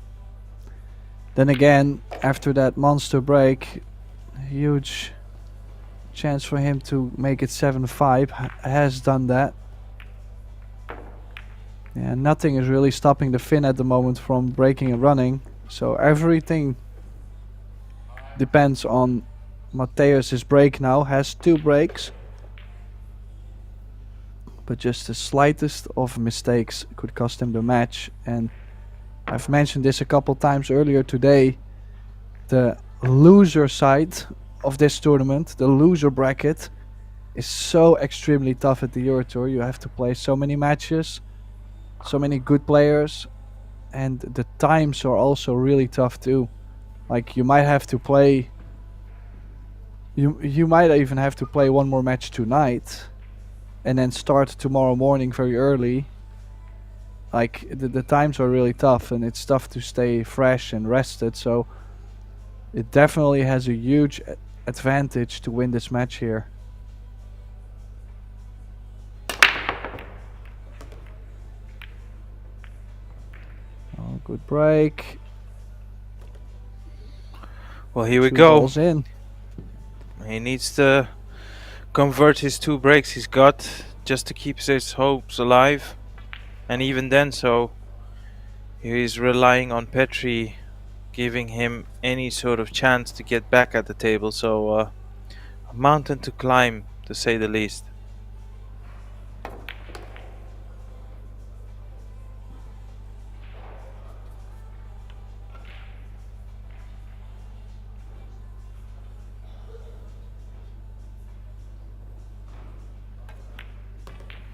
then again, after that monster break, huge chance for him to make it 7-5, has done that. Yeah, nothing is really stopping the Finn at the moment from breaking and running, so everything depends on Matthäus's break now. Has 2 breaks, but just the slightest of mistakes could cost him the match. And I've mentioned this a couple times earlier today, the loser side of this tournament, the loser bracket, is so extremely tough at the Eurotour. You have to play so many matches, so many good players, and the times are also really tough too. Like you might have to play, you might even have to play one more match tonight and then start tomorrow morning very early. Like the times are really tough, and it's tough to stay fresh and rested, so it definitely has a huge advantage to win this match here. Oh, good break. Well, here we 2 go. balls in. He needs to convert his 2 breaks he's got just to keep his hopes alive. And even then, so he's relying on Petri giving him any sort of chance to get back at the table. So a mountain to climb, to say the least.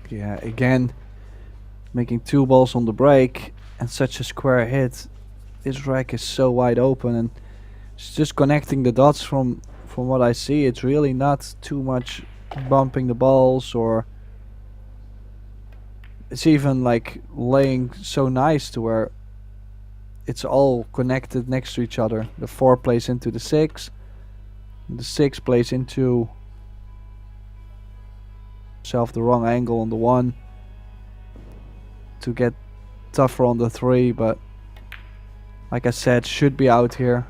Yeah, again, making 2 balls on the break and such a square hit. This rack is so wide open, and it's just connecting the dots from what I see. It's really not too much bumping the balls, or it's even like laying so nice to where it's all connected next to each other. The 4 plays into the 6, the 6 plays into the wrong angle on the 1 to get tougher on the 3, but like I said, should be out here.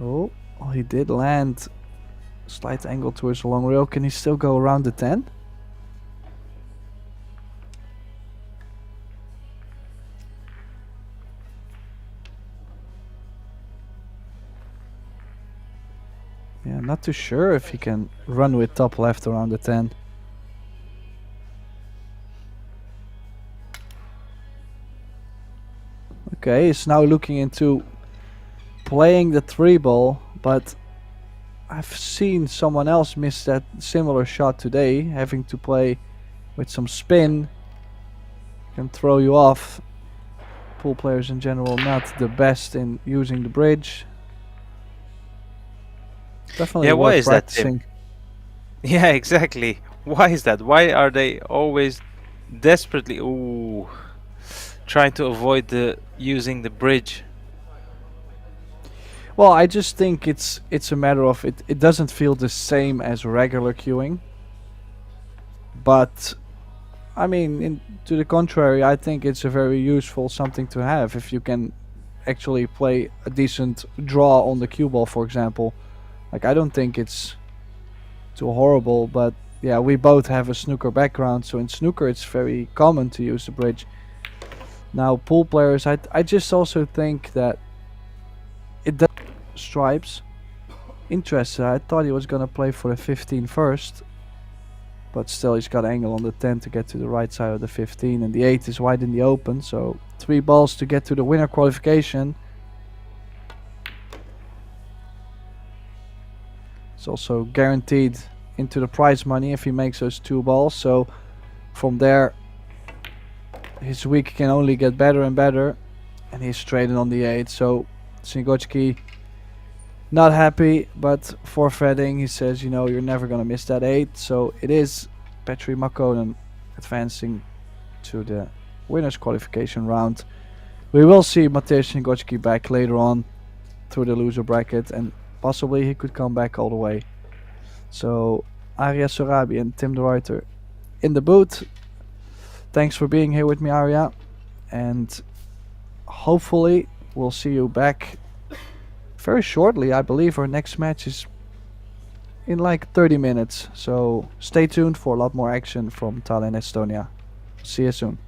Oh, he did land slight angle towards the long rail. Can he still go around the 10? Yeah, not too sure if he can run with top left around the 10. Okay, he's now looking into playing the 3 ball, but I've seen someone else miss that similar shot today, having to play with some spin. Can throw you off. Pool players in general not the best in using the bridge. Definitely why worth is that, practicing. Tim? Yeah, exactly. Why is that? Why are they always desperately trying to avoid using the bridge? Well, I just think it's a matter of it doesn't feel the same as regular queuing. But I mean, to the contrary, I think it's a very useful something to have if you can actually play a decent draw on the cue ball, for example. Like, I don't think it's too horrible, but yeah, we both have a snooker background, so in snooker it's very common to use the bridge. Now, pool players, I just also think that it does stripes. Interesting, I thought he was gonna play for the 15 first, but still he's got angle on the 10 to get to the right side of the 15, and the 8 is wide in the open, so 3 balls to get to the winner qualification. It's also guaranteed into the prize money if he makes those 2 balls, so from there his week can only get better and better, and he's straight in on the 8, so Sniegocki not happy, but forfeiting. He says, you know, you're never gonna miss that 8. So it is Petri Makkonen advancing to the winners qualification round. We will see Mateusz Sniegocki back later on through the loser bracket, and possibly he could come back all the way. So Arya Sorabi and Tim de Ruyter in the booth. Thanks for being here with me, Arya, and hopefully we'll see you back very shortly. I believe our next match is in like 30 minutes, so stay tuned for a lot more action from Tallinn, Estonia. See you soon.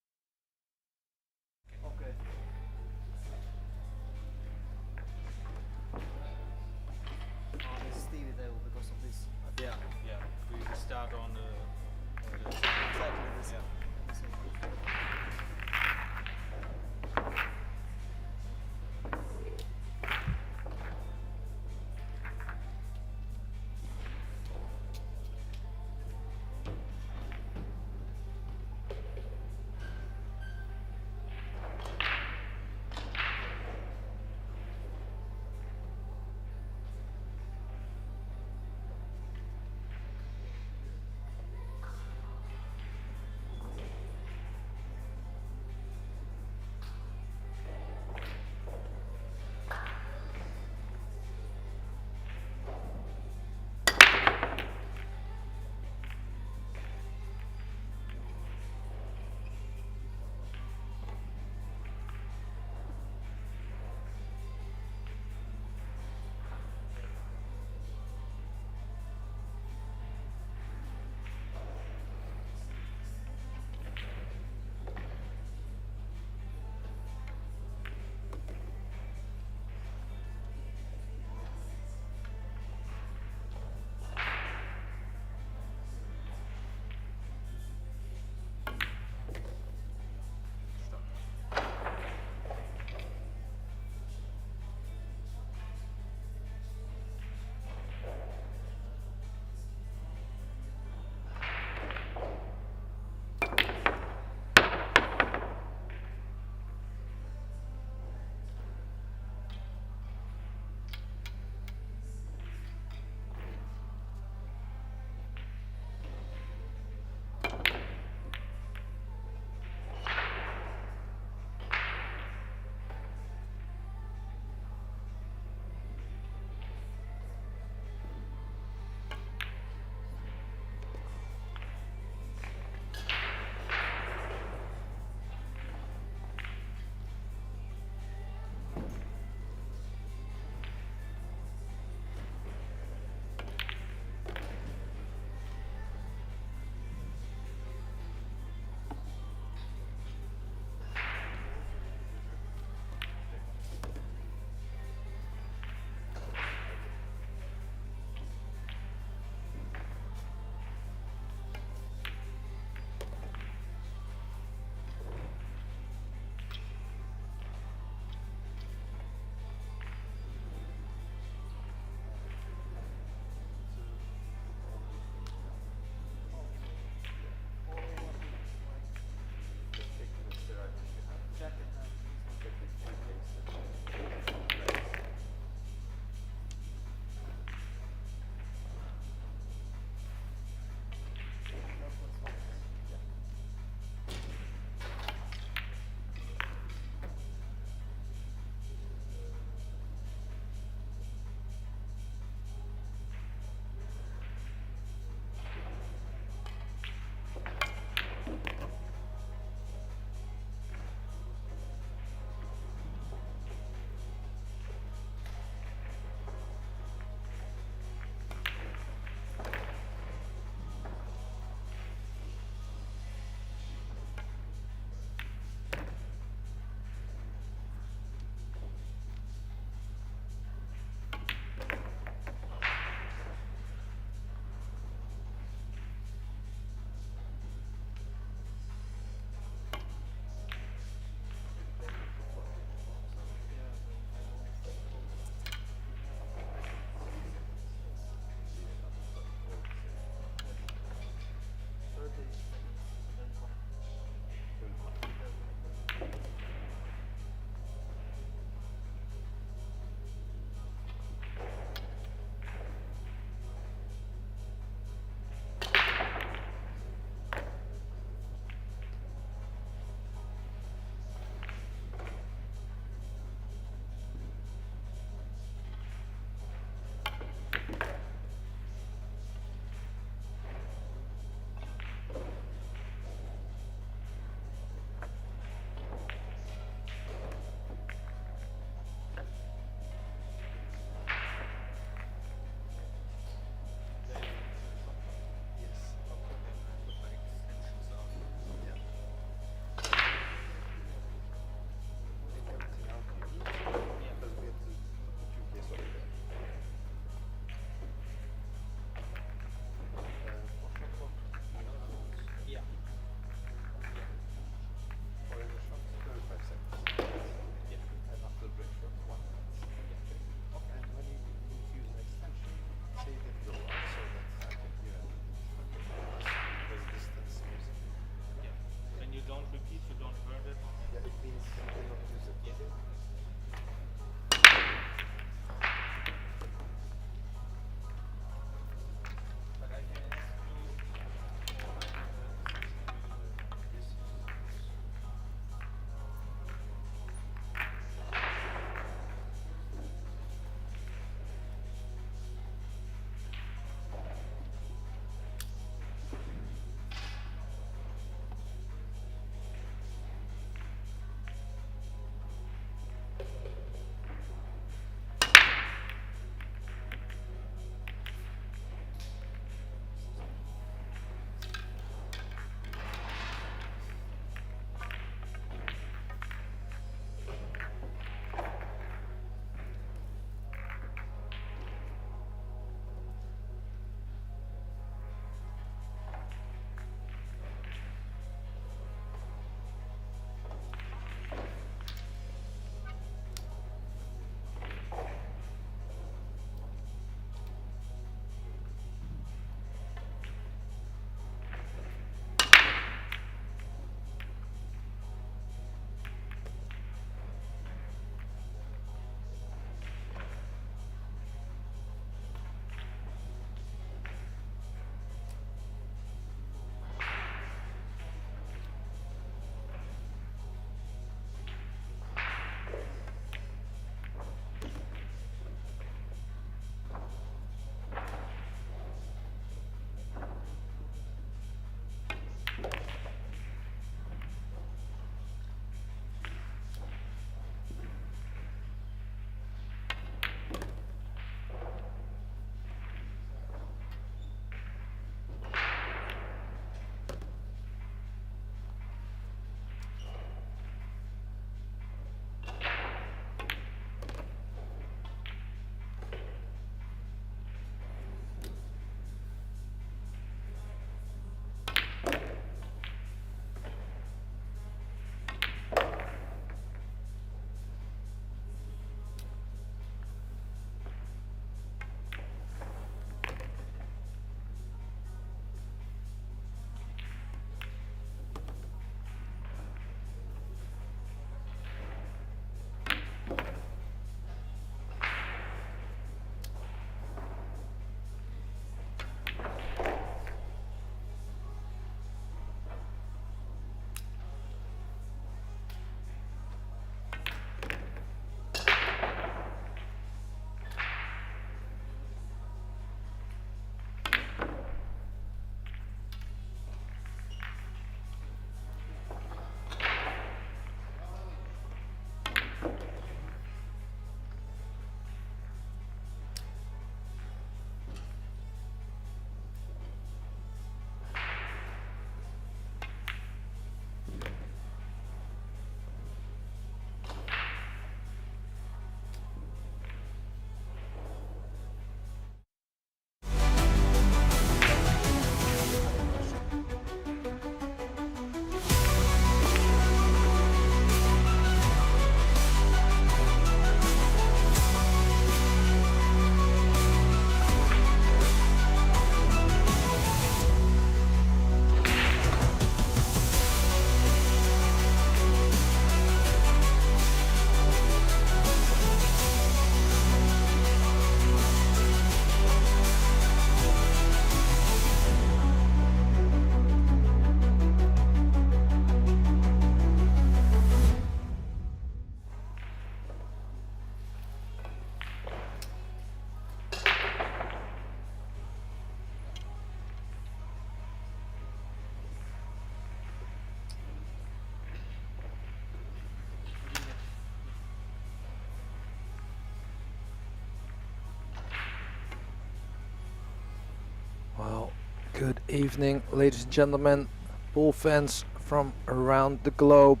Good evening, ladies and gentlemen, pool fans from around the globe.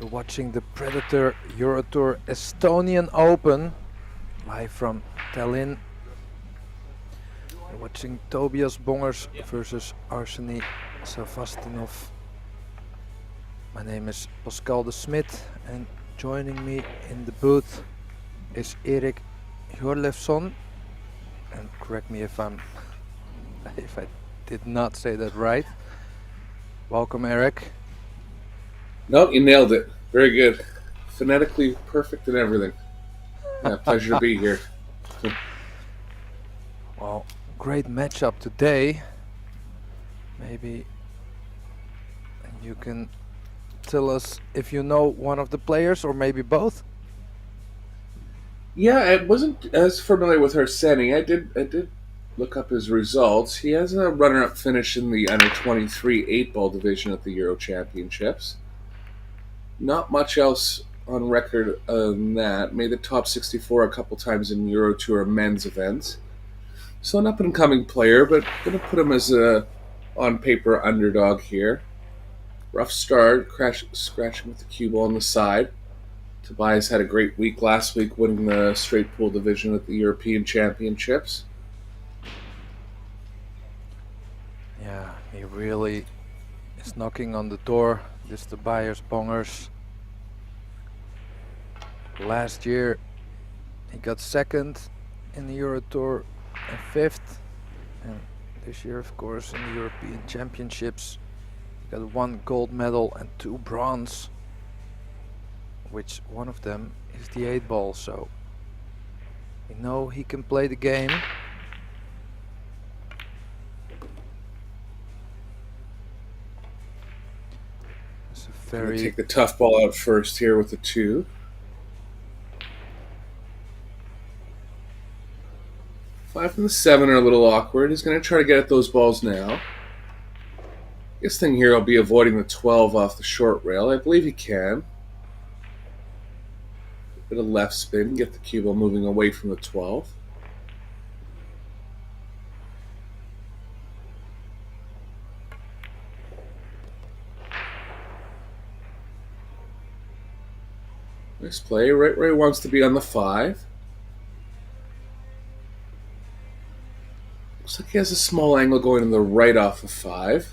You're watching the Predator Eurotour Estonian Open, live from Tallinn. You're watching Tobias Bongers versus Arseny Savastinov. My name is Pascal de Smit, and joining me in the booth is Erik Hjorlefsson. And correct me if I did not say that right. Welcome, Eric. No, you nailed it. Very good. Phonetically perfect and everything. Yeah, pleasure to be here. Well, great matchup today. Maybe you can tell us if you know one of the players or maybe both. Yeah, I wasn't as familiar with Arseny. I did look up his results. He has a runner-up finish in the under-23 8-ball division at the Euro Championships. Not much else on record other than that. Made the top 64 a couple times in Eurotour men's events. So an up-and-coming player, but going to put him as a on-paper underdog here. Rough start, scratching with the cue ball on the side. Tobias had a great week last week, winning the straight pool division at the European Championships. Yeah, he really is knocking on the door. This Tobias Bongers. Last year he got second in the Eurotour and fifth. And this year, of course, in the European Championships, he got 1 gold medal and 2 bronze, which one of them is the 8-ball, so we know he can play the game. It's a very Take the tough ball out first here with the 2. 5 and the 7 are a little awkward. He's going to try to get at those balls now. This thing here will be avoiding the 12 off the short rail. I believe he can. Bit of left spin, get the cue ball moving away from the 12. Nice play, right where he wants to be on the 5. Looks like he has a small angle going to the right off the 5.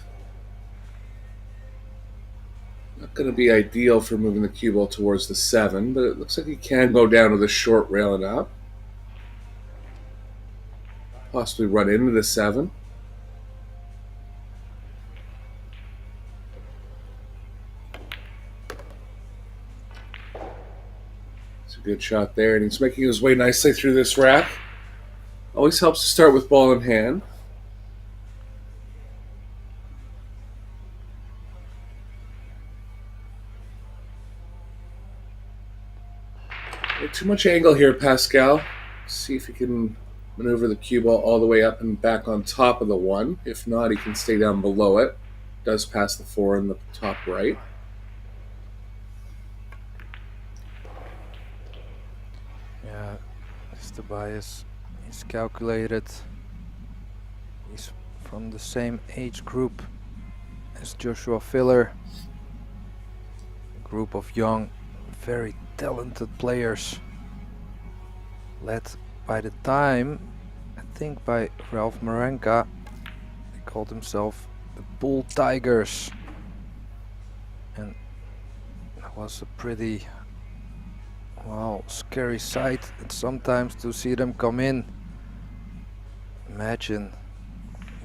Not going to be ideal for moving the cue ball towards the 7, but it looks like he can go down to the short rail and up. Possibly run into the 7. It's a good shot there, and he's making his way nicely through this rack. Always helps to start with ball in hand. Too much angle here, Pascal. See if he can maneuver the cue ball all the way up and back on top of the 1. If not, he can stay down below it. Does pass the 4 in the top right. Yeah, this Tobias is calculated. He's from the same age group as Joshua Filler. A group of young, very talented players, led by the time, I think, by Ralph Marenka. They called themselves the Bull Tigers, and that was a pretty, well, scary sight. And sometimes to see them come in, imagine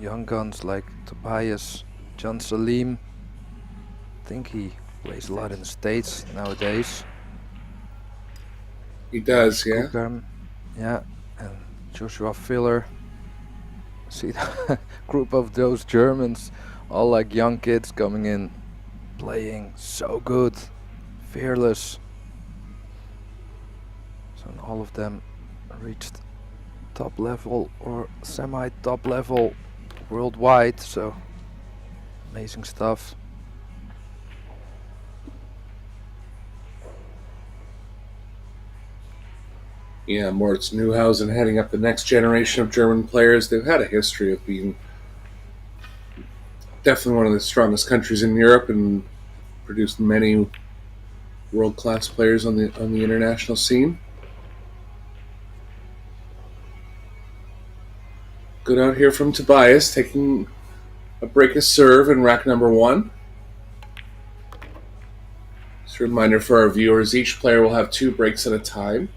young guns like Tobias, John Salim. I think he plays a lot in the States nowadays. He does, yeah. Kukan, yeah, and Joshua Filler. See the group of those Germans, all like young kids coming in, playing so good, fearless. So all of them reached top level or semi-top level worldwide, so amazing stuff. Yeah, Moritz Neuhausen heading up the next generation of German players. They've had a history of being definitely one of the strongest countries in Europe and produced many world-class players on the international scene. Good out here from Tobias, taking a break of serve in rack number 1. Just a reminder for our viewers, each player will have 2 breaks at a time.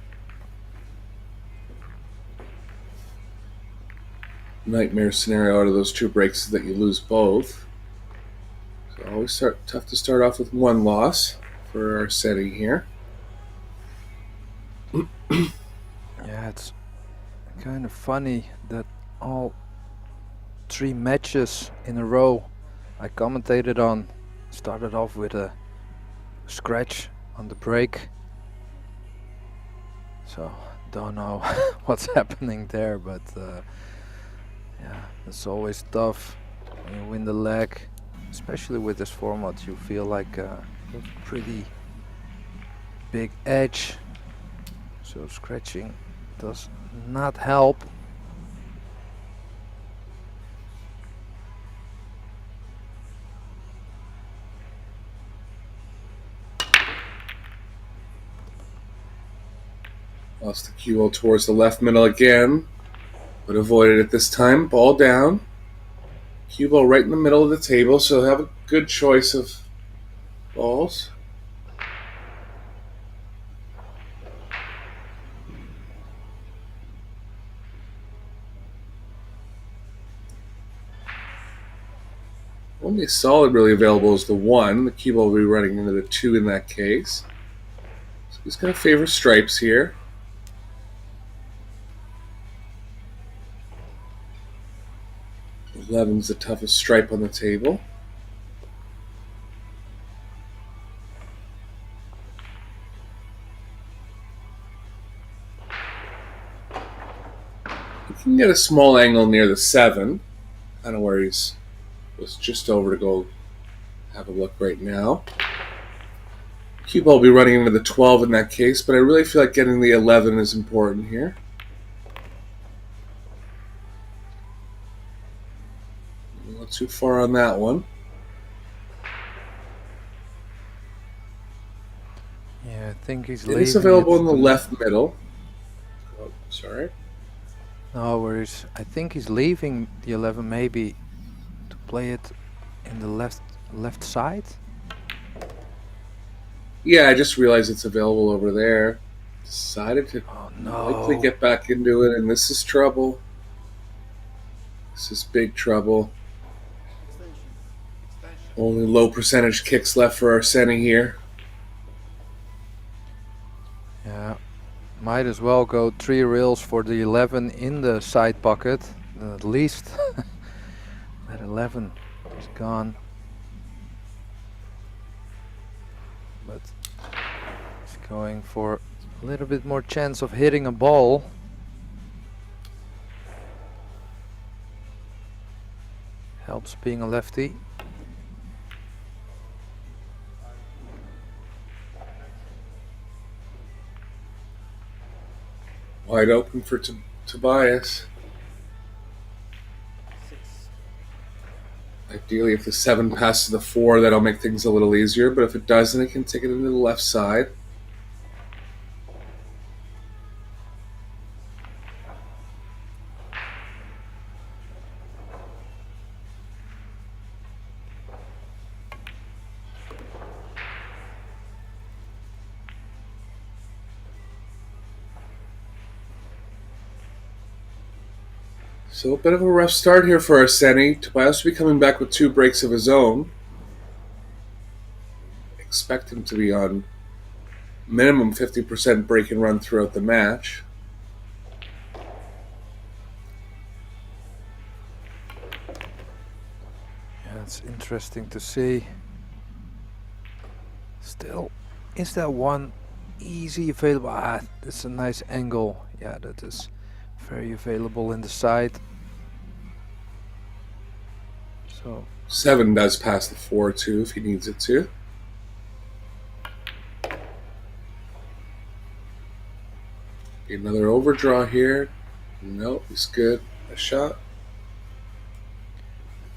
Nightmare scenario out of those 2 breaks is that you lose both. So always tough to start off with 1 loss for our setting here. Yeah, it's kind of funny that all 3 matches in a row I commentated on started off with a scratch on the break. So don't know what's happening there, but yeah, it's always tough when you win the leg, especially with this format. You feel like a pretty big edge, so scratching does not help. Lost the cue ball towards the left middle again, but avoided it this time. Ball down. Cue ball right in the middle of the table, so have a good choice of balls. Only solid really available is the 1. The cue ball will be running into the 2 in that case. So he's going to favor stripes here. 11's the toughest stripe on the table. You can get a small angle near the 7, kind of where he's was just over to go have a look right now. Cue ball will be running into the 12 in that case, but I really feel like getting the 11 is important here. Not too far on that one. Yeah, I think he's It leaving is available it in the left middle. Oh, sorry. No worries. I think he's leaving the 11 maybe to play it in the left side. Yeah, I just realized it's available over there. Decided to likely get back into it, and this is trouble. This is big trouble. Only low percentage kicks left for Arseni here. Yeah, might as well go 3 reels for the 11 in the side pocket. At least that 11 is gone. But he's going for a little bit more chance of hitting a ball. Helps being a lefty. Wide open for Tobias. Ideally, if the 7 passes the 4, that'll make things a little easier, but if it doesn't, it can take it into the left side. So a bit of a rough start here for Arseni. Tobias will be coming back with 2 breaks of his own. Expect him to be on minimum 50% break and run throughout the match. Yeah, it's interesting to see. Still, is that one easy available? Ah, that's a nice angle. Yeah, that is very available in the side. So 7 does pass the 4 too if he needs it to. Another overdraw here. Nope, he's good. A shot.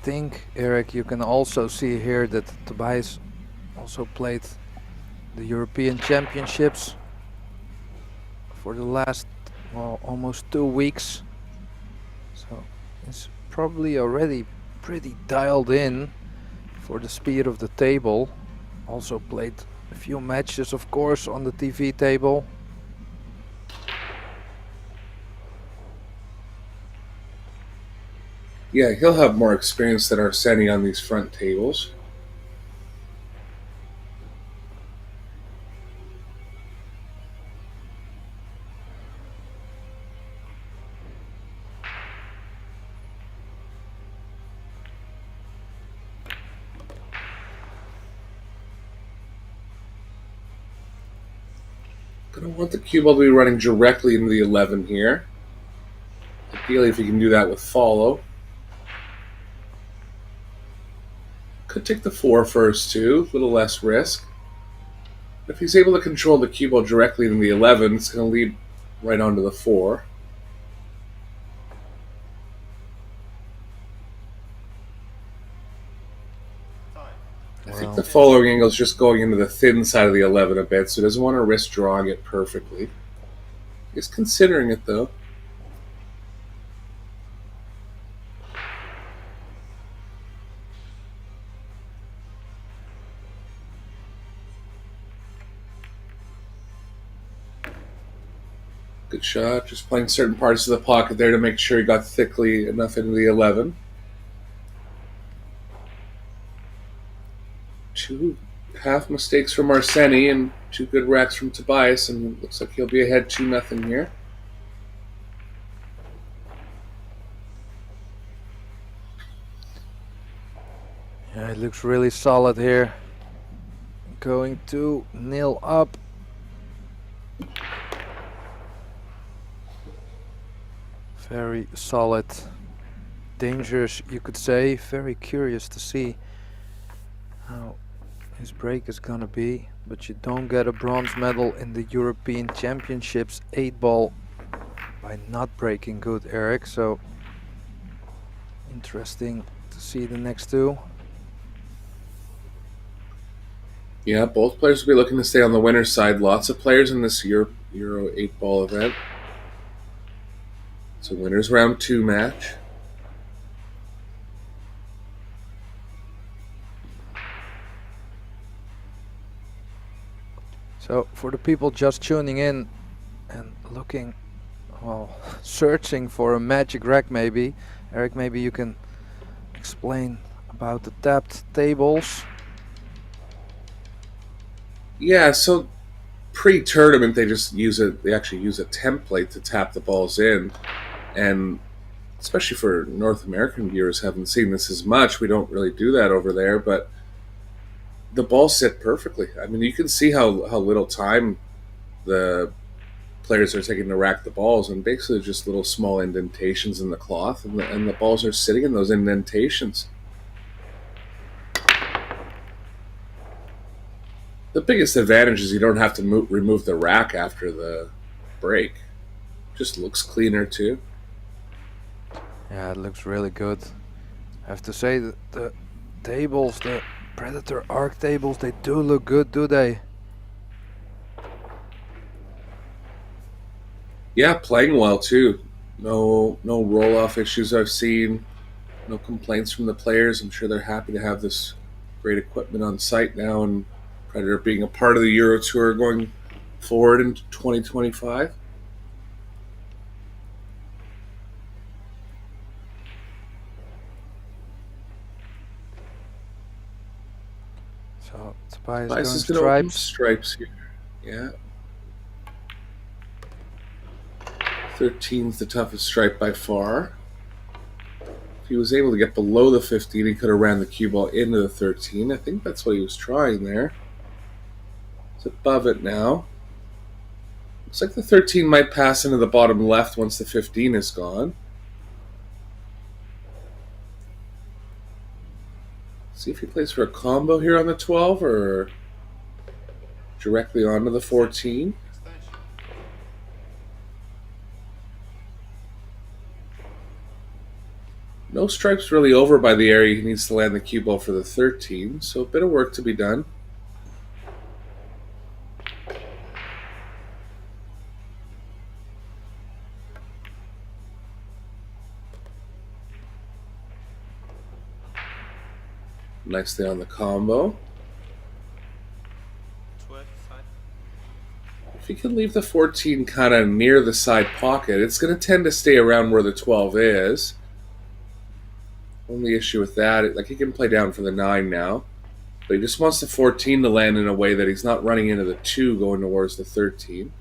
think, Eric, you can also see here that Tobias also played the European Championships for the last, well, almost 2 weeks. So it's probably already pretty dialed in for the speed of the table. Also played a few matches, of course, on the TV table. Yeah, he'll have more experience than Arseni on these front tables. Gonna want the cue ball to be running directly into the 11 here. Ideally, if you can do that with follow. Could take the 4 first too, a little less risk. If he's able to control the cue ball directly into the 11, it's going to lead right onto the 4. I think the following angle is just going into the thin side of the 11 a bit, so he doesn't want to risk drawing it perfectly. He's considering it though. Good shot, just playing certain parts of the pocket there to make sure he got thickly enough into the 11. 2 half mistakes from Arseni and 2 good racks from Tobias, and it looks like he'll be ahead 2-0 here. Yeah, it looks really solid here. Going 2-0 up. Very solid. Dangerous, you could say. Very curious to see how his break is gonna be. But you don't get a bronze medal in the European Championships 8-ball by not breaking good, Eric. So interesting to see the next 2. Yeah, both players will be looking to stay on the winner's side. Lots of players in this Euro 8-ball event. It's a winner's round 2 match. So for the people just tuning in and looking, well, searching for a magic rack maybe, Eric, maybe you can explain about the tapped tables. Yeah, so pre-tournament they actually use a template to tap the balls in, and especially for North American viewers haven't seen this as much. We don't really do that over there, but the balls sit perfectly. I mean, you can see how little time the players are taking to rack the balls, and basically just little small indentations in the cloth, and the balls are sitting in those indentations. The biggest advantage is you don't have to remove the rack after the break. Just looks cleaner too. Yeah, it looks really good. I have to say that the tables, the Predator Arc tables, they do look good, do they? Yeah, playing well too. No roll-off issues I've seen. No complaints from the players. I'm sure they're happy to have this great equipment on site now, and Predator being a part of the Eurotour going forward into 2025. So Tobias Tobias going is going to open stripes. stripes here. Yeah. 13's the toughest stripe by far. If he was able to get below the 15, he could have ran the cue ball into the 13. I think that's what he was trying there. It's above it now. Looks like the 13 might pass into the bottom left once the 15 is gone. See if he plays for a combo here on the 12 or directly onto the 14. No No stripes really over by the area he needs to land the cue ball for the 13, so a bit of work to be done. Nicely on the combo. If he can leave the 14 kind of near the side pocket, it's going to tend to stay around where the 12 is. Only issue with that, like he can play down for the 9 now, but he just wants the 14 to land in a way that he's not running into the 2 going towards the 13.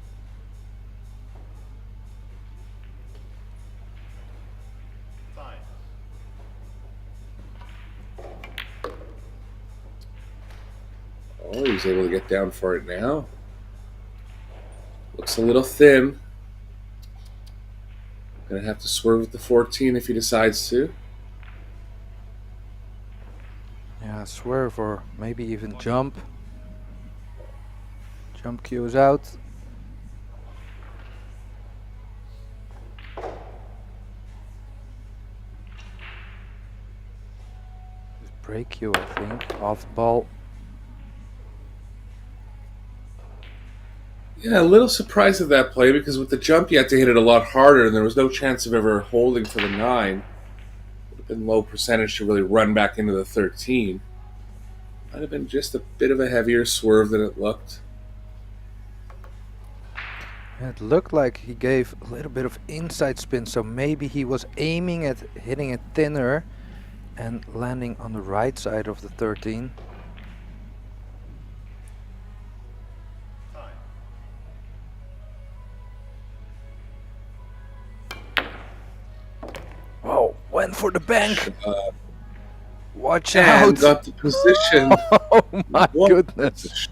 Oh, he's able to get down for it now. Looks a little thin. Gonna have to swerve with the 14 if he decides to. Yeah, swerve or maybe even jump. Jump cues out. Break cue, I think. Off the ball. Yeah, a little surprised at that play because with the jump you had to hit it a lot harder and there was no chance of ever holding for the 9. Would have been low percentage to really run back into the 13. Might have been just a bit of a heavier swerve than it looked. It looked like he gave a little bit of inside spin, so maybe he was aiming at hitting it thinner and landing on the right side of the 13. Oh, went for the bank. Watch And out. got the position. Oh my What? goodness.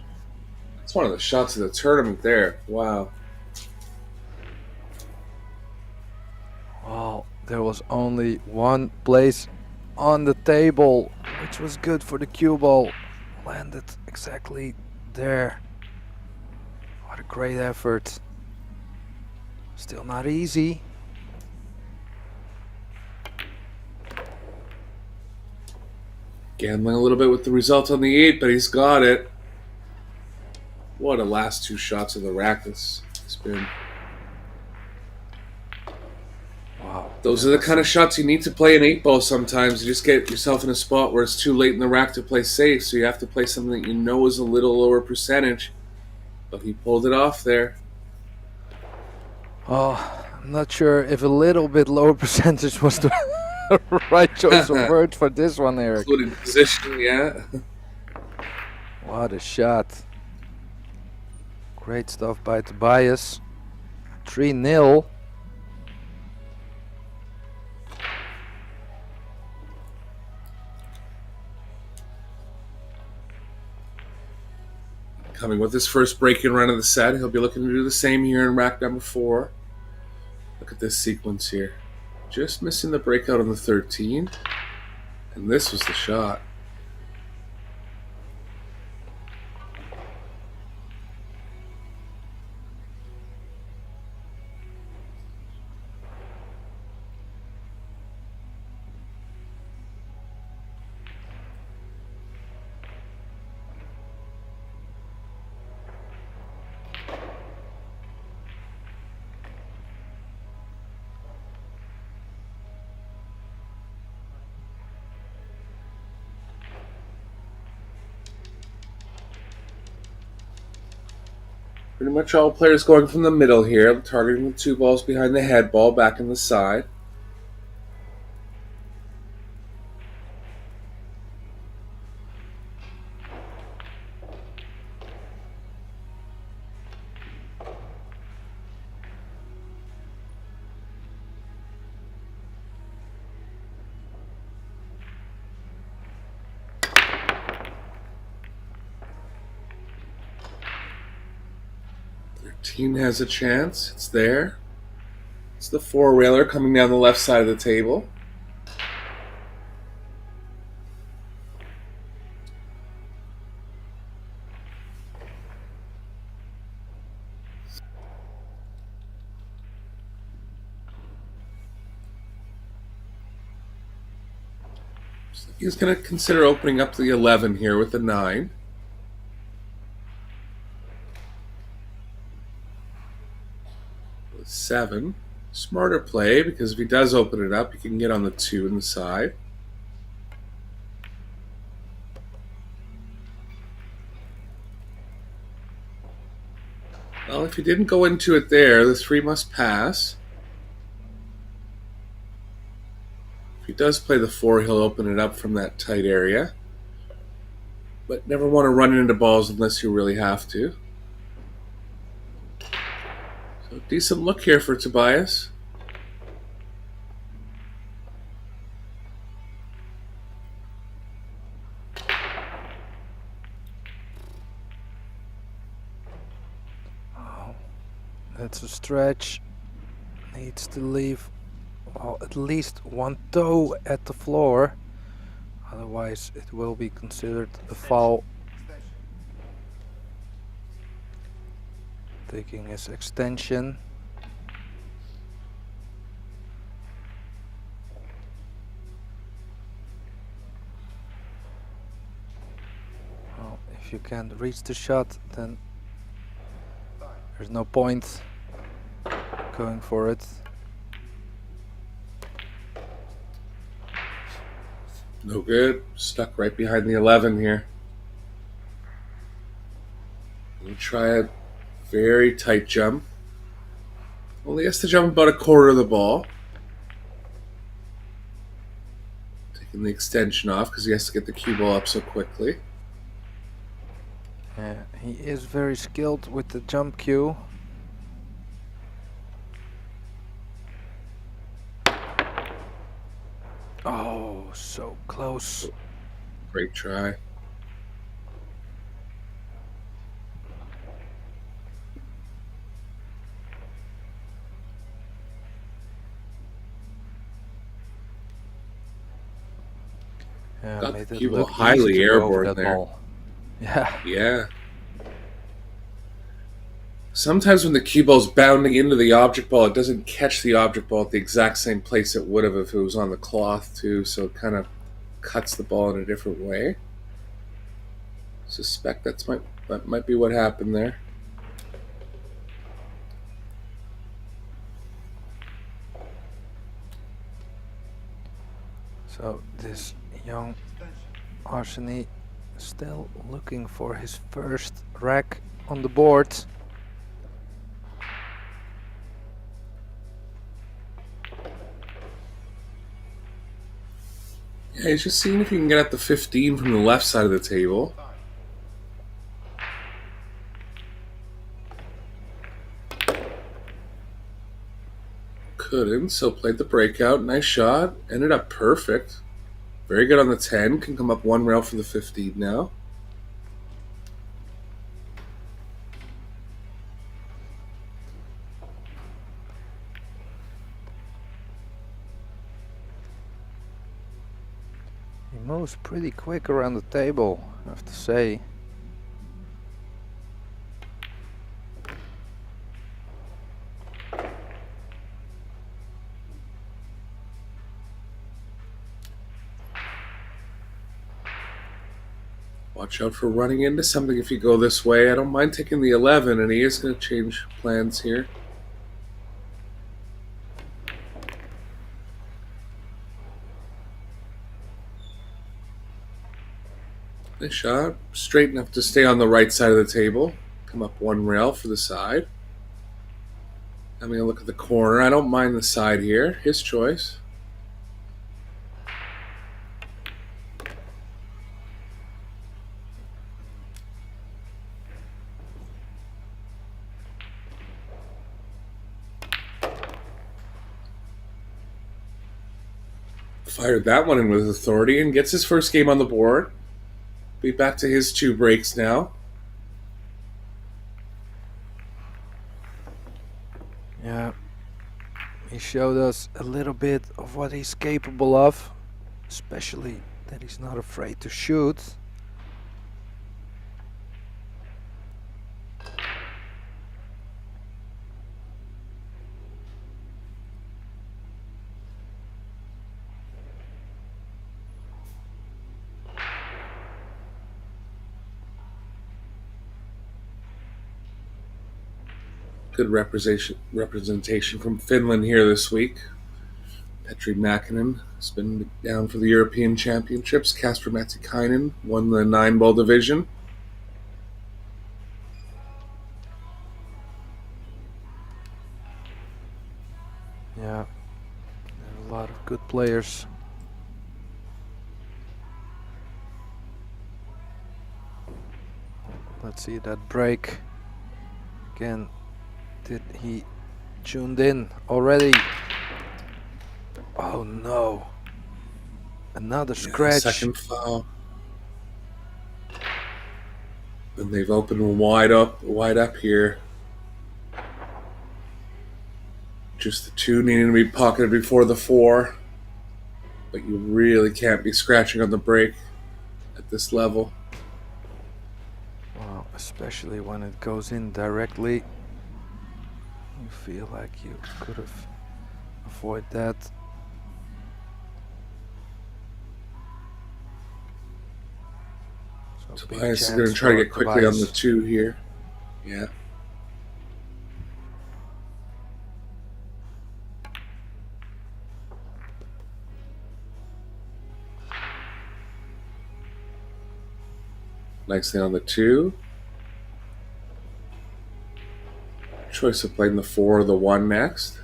That's one of the shots of the tournament there. Wow. Well, there was only one place on the table, which was good for the cue ball. Landed exactly there. What a great effort. Still not easy. Gambling a little bit with the result on the 8, but he's got it. What a last 2 shots of the rack this has been. Wow. Those are the kind of shots you need to play in 8-ball sometimes. You just get yourself in a spot where it's too late in the rack to play safe, so you have to play something that you know is a little lower percentage. But he pulled it off there. Oh, I'm not sure if a little bit lower percentage was the right choice of words for this one, Eric. Including position, yeah. What a shot. Great stuff by Tobias. 3-0. Coming with his first break-in run of the set, he'll be looking to do the same here in rack number 4. Look at this sequence here. Just missing the breakout on the 13. And this was the shot. Pretty much all players going from the middle here, targeting the 2 balls behind the head ball back in the side. Team has a chance. It's there. It's the 4-railer coming down the left side of the table. He's going to consider opening up the 11 here with the 9. With 7. Smarter play, because if he does open it up, he can get on the 2 in the side. Well, if he didn't go into it there, the 3 must pass. If he does play the 4, he'll open it up from that tight area. But never want to run into balls unless you really have to. So decent look here for Tobias. Oh, that's a stretch. Needs to leave, well, at least one toe at the floor. Otherwise, it will be considered a foul. Taking his extension. Well, if you can't reach the shot, then there's no point going for it. No good. Stuck right behind the 11 here. We'll try a very tight jump. Well, he has to jump about a quarter of the ball. Taking the extension off because he has to get the cue ball up so quickly. Yeah, he is very skilled with the jump cue. Oh, so close. Great try. Yeah, Got made the it cue ball look easy highly to go over airborne that there. ball. Yeah. Yeah. Sometimes when the cue ball's bounding into the object ball, it doesn't catch the object ball at the exact same place it would have if it was on the cloth too, so it kind of cuts the ball in a different way. Suspect that might be what happened there. So this young Arseny still looking for his first rack on the board. Yeah, he's just seeing if he can get at the 15 from the left side of the table. Couldn't, so played the breakout. Nice shot. Ended up perfect. Very good on the 10. Can come up one rail for the 15 now. He moves pretty quick around the table, I have to say. Watch out for running into something if you go this way. I don't mind taking the 11, and he is going to change plans here. Nice shot. Straight enough to stay on the right side of the table. Come up one rail for the side. Having a look at the corner. I don't mind the side here. His choice. Fired that one in with authority and gets his first game on the board. Be back to his 2 breaks now. Yeah, he showed us a little bit of what he's capable of, especially that he's not afraid to shoot. Good representation from Finland here this week. Petri Mäkinen has been down for the European Championships. Kasper Matikainen won the 9-ball division. Yeah, there are a lot of good players. Let's see that break. Again, did he tuned in already? Oh no. Another scratch. Second foul. And they've opened wide up here. Just the 2 needing to be pocketed before the 4. But you really can't be scratching on the break at this level. Well, especially when it goes in directly. You feel like you could have avoided that. So Tobias is going to try to get quickly on the 2 here. Yeah. Nicely on the 2. Choice of playing the 4 or the 1 next.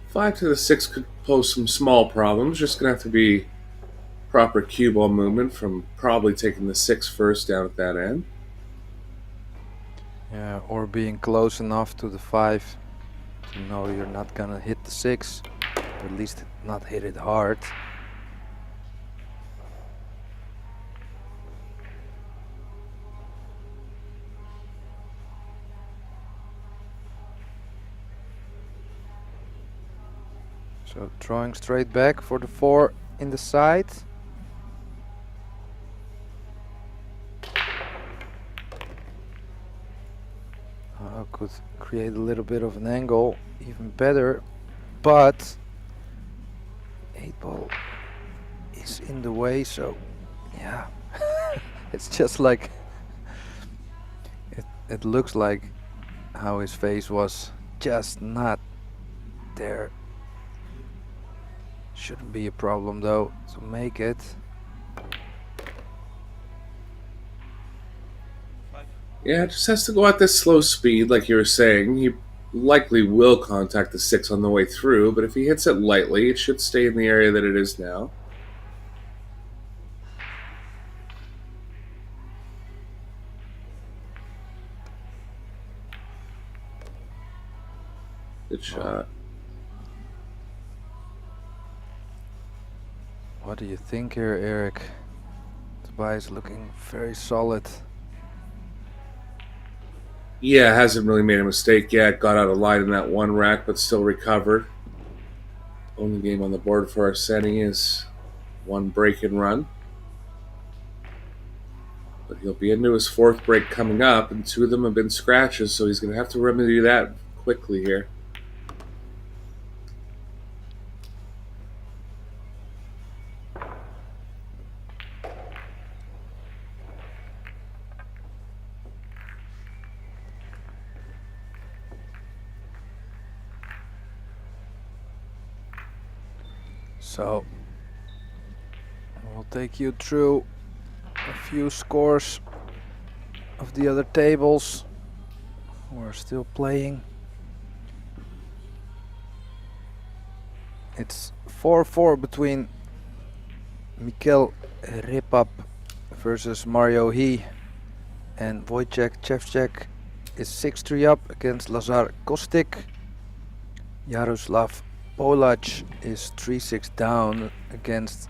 5 to the 6 could pose some small problems. Just going to have to be proper cue ball movement from probably taking the 6 first down at that end. Yeah, or being close enough to the 5 to know you're not gonna hit the 6, or at least not hit it hard. So drawing straight back for the 4 in the side. Could create a little bit of an angle, even better, but 8-ball is in the way, so yeah. It's just like it looks like how his face was just not there. Shouldn't be a problem though to make it. Yeah, it just has to go at this slow speed, like you were saying. He likely will contact the 6 on the way through, but if he hits it lightly, it should stay in the area that it is now. Good shot. What do you think here, Eric? Tobias looking very solid. Yeah, hasn't really made a mistake yet. Got out of line in that 1 rack, but still recovered. Only game on the board for Arseni is 1 break and run. But he'll be into his 4th break coming up, and 2 of them have been scratches, so he's going to have to remedy that quickly here. So we'll take you through a few scores of the other tables who are still playing. It's 4-4 between Mikel Repap versus Mario He, and Wojciech Chevchek is 6-3 up against Lazar Kostik. Jaroslav Polacz is 3-6 down against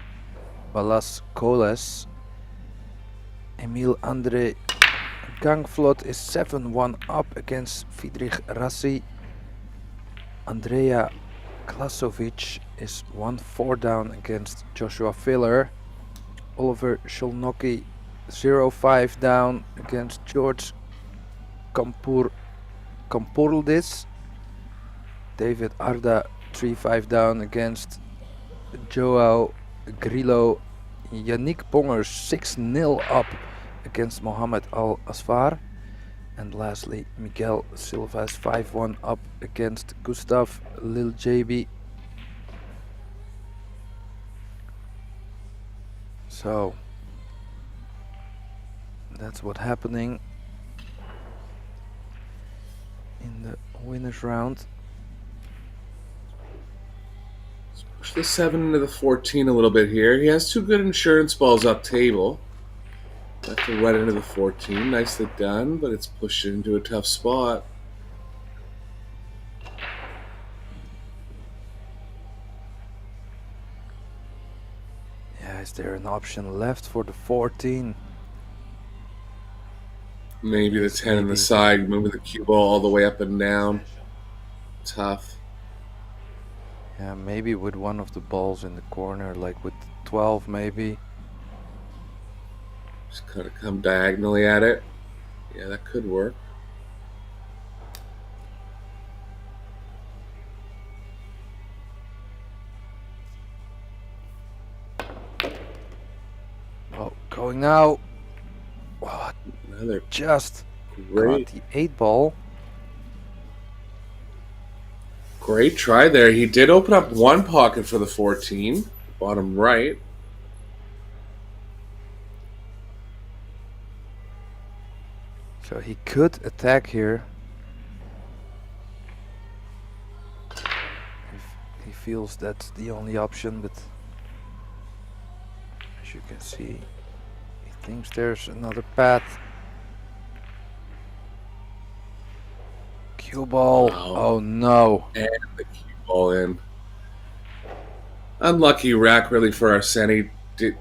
Balas Koles. Emil Andre Gangflot is 7-1 up against Friedrich Rassi. Andrea Klasovic is 1-4 down against Joshua Filler. Oliver Sholnocki 0-5 down against George Kampurldis. David Arda 3-5 down against Joao Grillo. Yannick Bongers 6-0 up against Mohamed Al Asfar. And lastly, Miguel Silva's 5-1 up against Gustav Lil JB. So that's what's happening in the winners round. Let's push the 7 into the 14 a little bit here. He has 2 good insurance balls up table. Left to right into the 14. Nicely done, but it's pushed into a tough spot. Yeah, is there an option left for the 14? Maybe the 10 on the side, moving the cue ball all the way up and down. Tough. Yeah, maybe with one of the balls in the corner, like with 12 maybe. Just kind of come diagonally at it. Yeah, that could work. Oh, going now. Oh, Another just great, got the 8-ball. great try there. He did open up one pocket for the 14, bottom right. So he could attack here. If he feels that's the only option, but as you can see, he thinks there's another path. Cue ball. Wow. Oh no. And the cue ball in. Unlucky rack really for Arseni. Did,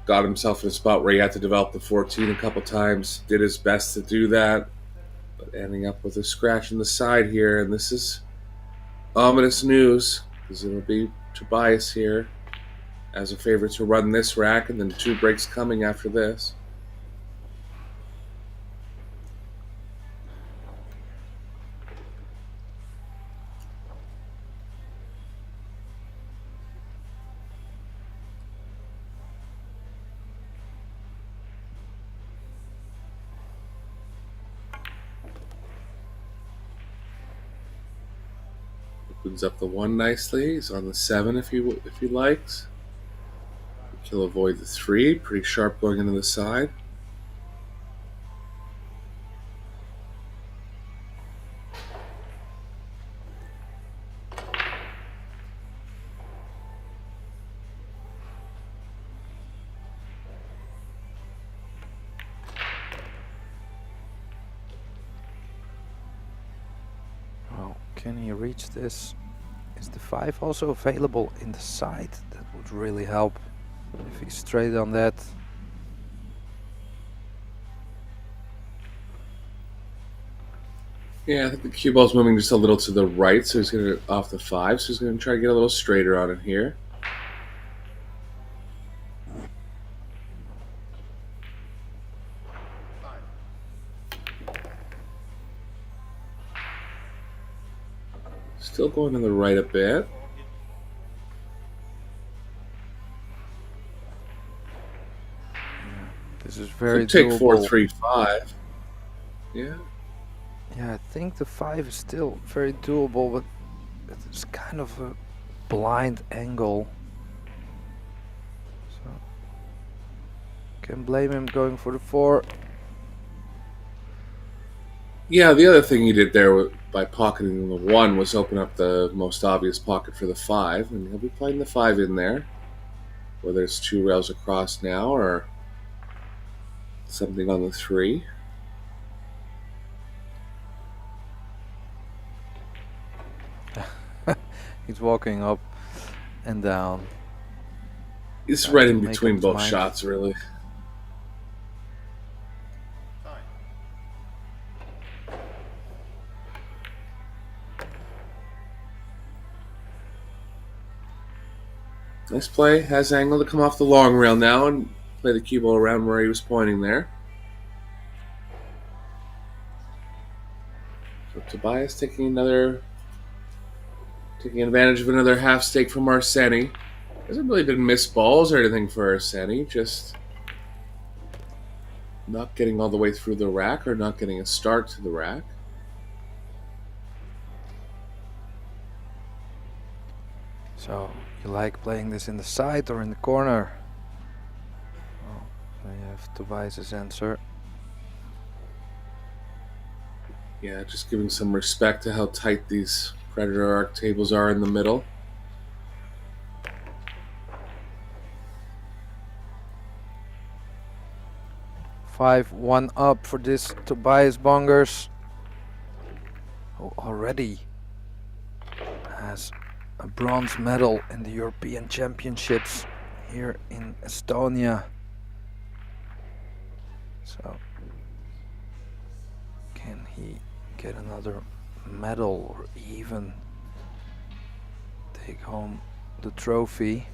got himself in a spot where he had to develop the 14 a couple times. Did his best to do that, but ending up with a scratch in the side here. And this is ominous news, because it'll be Tobias here as a favorite to run this rack, and then 2 breaks coming after this. Opens up the 1 nicely. He's on the 7 if he likes. He'll avoid the 3. Pretty sharp going into the side. Can he reach this? Is the 5 also available in the side? That would really help if he's straight on that. Yeah, I think the cue ball's moving just a little to the right, so he's going to off the 5, so he's going to try to get a little straighter on it here. Still going to the right a bit. This is very Could take doable. 4-3-5. Yeah. Yeah, I think the 5 is still very doable, but it's kind of a blind angle. So can blame him going for the 4. Yeah, the other thing he did there by pocketing the 1 was open up the most obvious pocket for the 5, and he'll be playing the 5 in there. Whether it's 2 rails across now or something on the 3. He's walking up and down. It's right in Make between up his both mind. shots, really. Nice play. Has angle to come off the long rail now and play the cue ball around where he was pointing there. So Tobias taking advantage of another half stake from Arseni. Hasn't really been missed balls or anything for Arseni, just not getting all the way through the rack or not getting a start to the rack. So, you like playing this in the side or in the corner? Oh, there you have Tobias's answer. Yeah, just giving some respect to how tight these Predator Arc tables are in the middle. Five, 1 up for this Tobias Bongers, who already has a bronze medal in the European Championships here in Estonia. So, can he get another medal or even take home the trophy?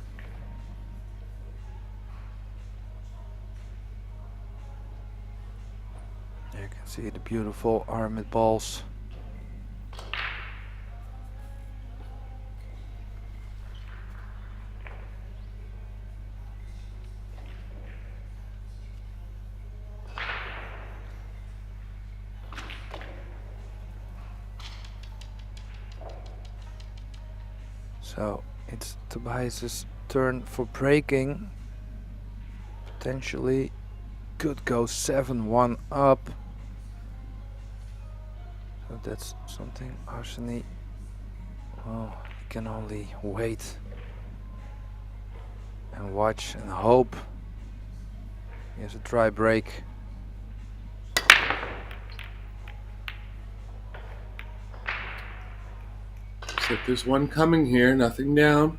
You can see the beautiful Aramith balls. So it's Tobias's turn for breaking. Potentially could go 7-1 up. So that's something Arseny, well, he can only wait and watch and hope. He has a dry break. Looks like there's one coming here, nothing down.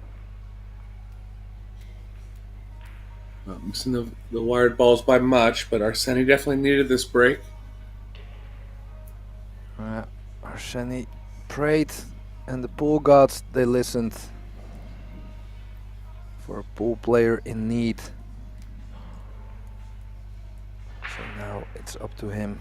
Not missing the wired balls by much, but Arseny definitely needed this break. Arseny prayed and the pool gods, they listened for a pool player in need. So now it's up to him.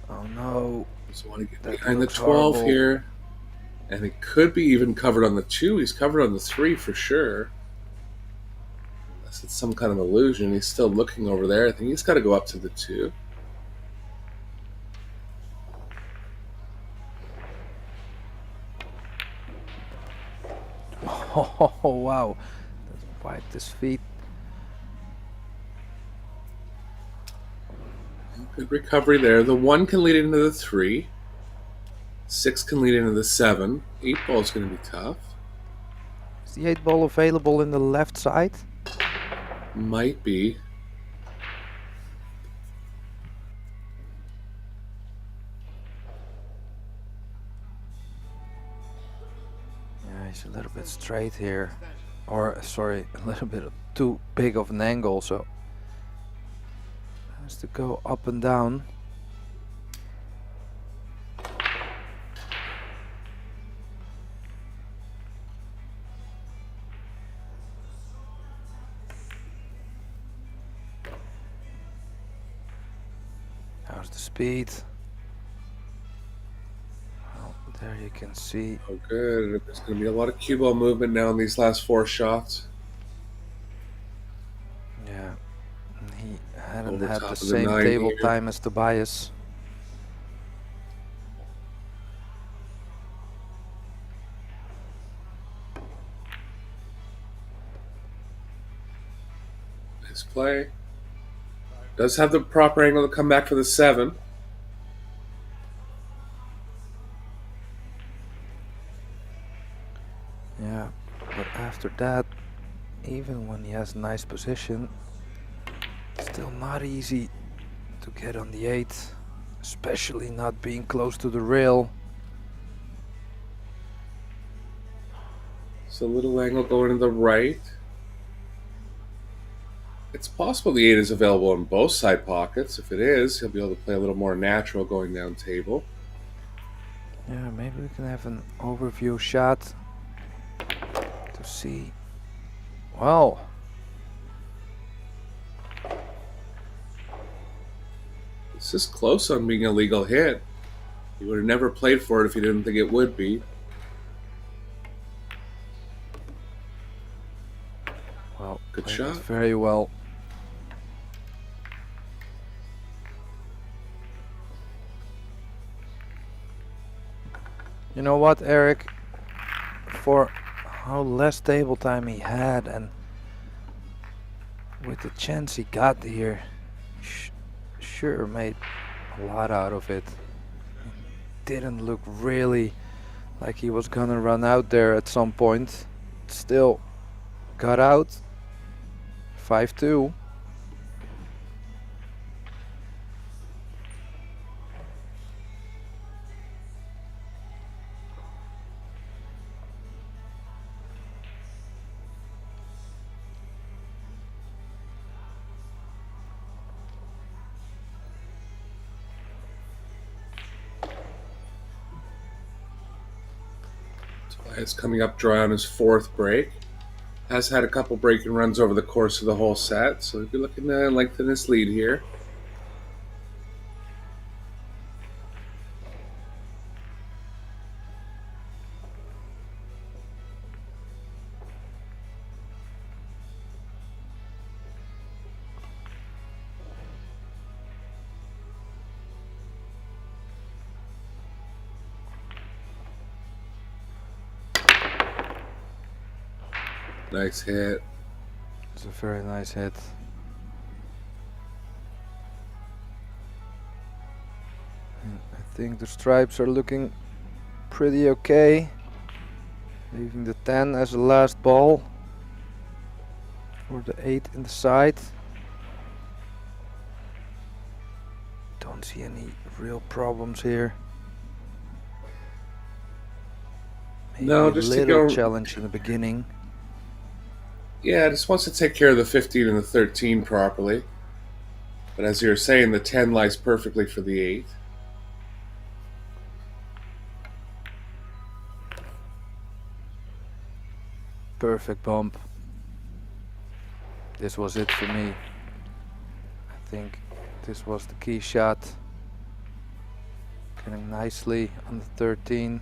Oh no. Just want to get That behind the looks 12 horrible. here. And it could be even covered on the 2. He's covered on the 3 for sure. Unless it's some kind of illusion. He's still looking over there. I think he's got to go up to the 2. Oh wow. Doesn't wipe his feet. Good recovery there. The 1 can lead into the 3. 6 can lead into the 7. 8 ball is going to be tough. Is the 8-ball available in the left side? Might be. Yeah, he's a little bit straight here. Or, sorry, a little bit too big of an angle, so has to go up and down. How's the speed? Well, there you can see. Oh, good. There's going to be a lot of cue ball movement now in these last 4 shots. Yeah, he hadn't Over had top the of the same 9 table here. time as Tobias. Nice play. Does have the proper angle to come back for the 7. Yeah, but after that, even when he has a nice position, still not easy to get on the 8, especially not being close to the rail. So a little angle going to the right. It's possible the 8 is available in both side pockets. If it is, he'll be able to play a little more natural going down table. Yeah, maybe we can have an overview shot to see. Well, This is close on being a legal hit. He would have never played for it if he didn't think it would be. Well, Good played shot. it very well. You know what, Eric? For how less table time he had, and with the chance he got here, sure made a lot out of it. Didn't look really like he was gonna run out there at some point. Still got out. 5-2. It's coming up dry on his 4th break. Has had a couple breaking runs over the course of the whole set, so he'll be looking to lengthen his lead here. Nice hit. It's a very nice hit. And I think the stripes are looking pretty okay. Leaving the 10 as the last ball for the 8 in the side. Don't see any real problems here. Maybe No, a just to little go- challenge in the beginning. Yeah, just wants to take care of the 15 and the 13 properly. But as you were saying, the 10 lies perfectly for the 8. Perfect bump. This was it for me. I think this was the key shot. Getting nicely on the 13.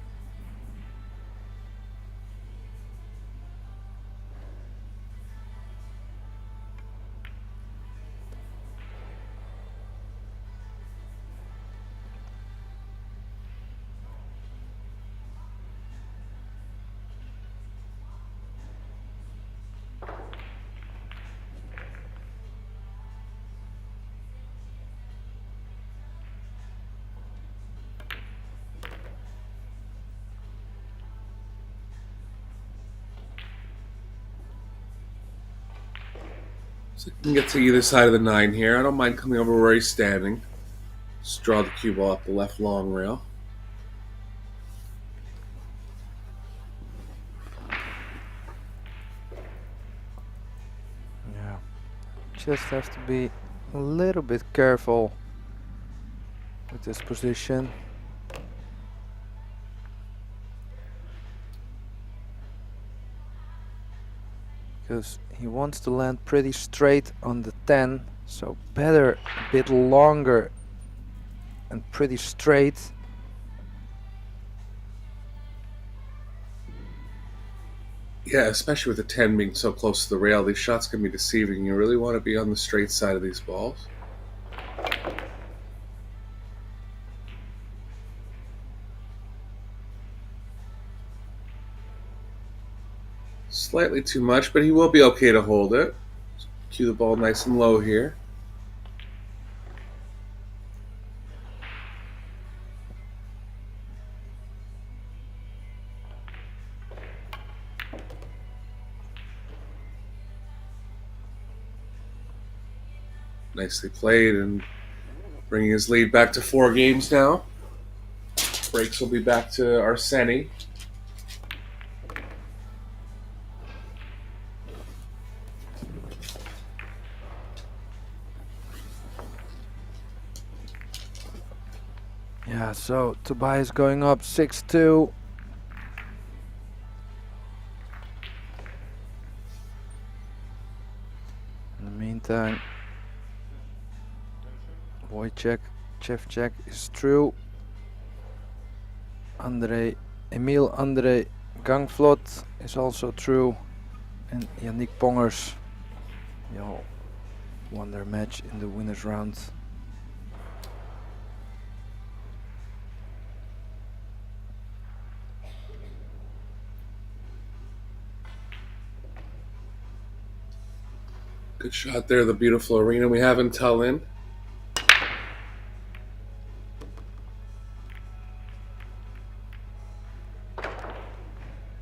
So you can get to either side of the 9 here. I don't mind coming over where he's standing. Just draw the cue ball up the left long rail. Yeah. Just have to be a little bit careful with this position. Because he wants to land pretty straight on the 10, so better a bit longer and pretty straight. Yeah, especially with the 10 being so close to the rail, these shots can be deceiving. You really want to be on the straight side of these balls. Slightly too much, but he will be okay to hold it. Cue the ball nice and low here. Nicely played, and bringing his lead back to 4 games now. Breaks will be back to Arseni. Yeah, so Tobias going up 6-2. In the meantime, Wojciech Chevchek is through. Emil André Gangflot is also through. And Yannick Pongers They all won their match in the winners round. Good shot there, the beautiful arena we have in Tallinn.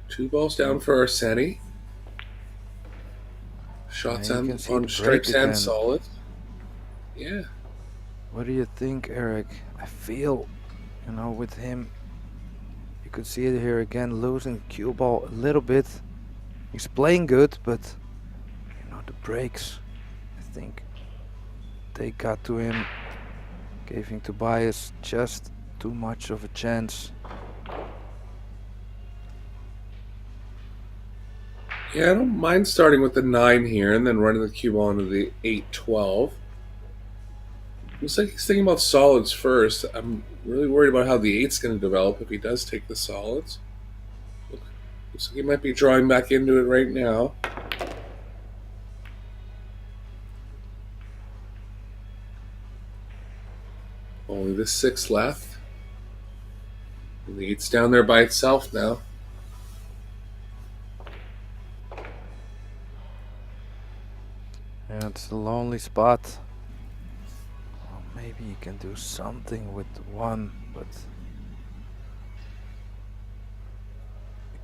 Two balls down for Arseni. Shots Yeah, you on can see the break strikes and again. solid. Yeah. What do you think, Eric? I feel, you know, with him, you could see it here again, losing cue ball a little bit. He's playing good, but you know, the breaks, I think they got to him, giving Tobias just too much of a chance. Yeah, I don't mind starting with the 9 here and then running the cue ball into the 8-12. Looks like he's thinking about solids first. I'm really worried about how the 8's going to develop if he does take the solids. Looks like he might be drawing back into it right now. Only the 6 left. And the 8's down there by itself now. Yeah, it's a lonely spot. Well, maybe you can do something with 1, but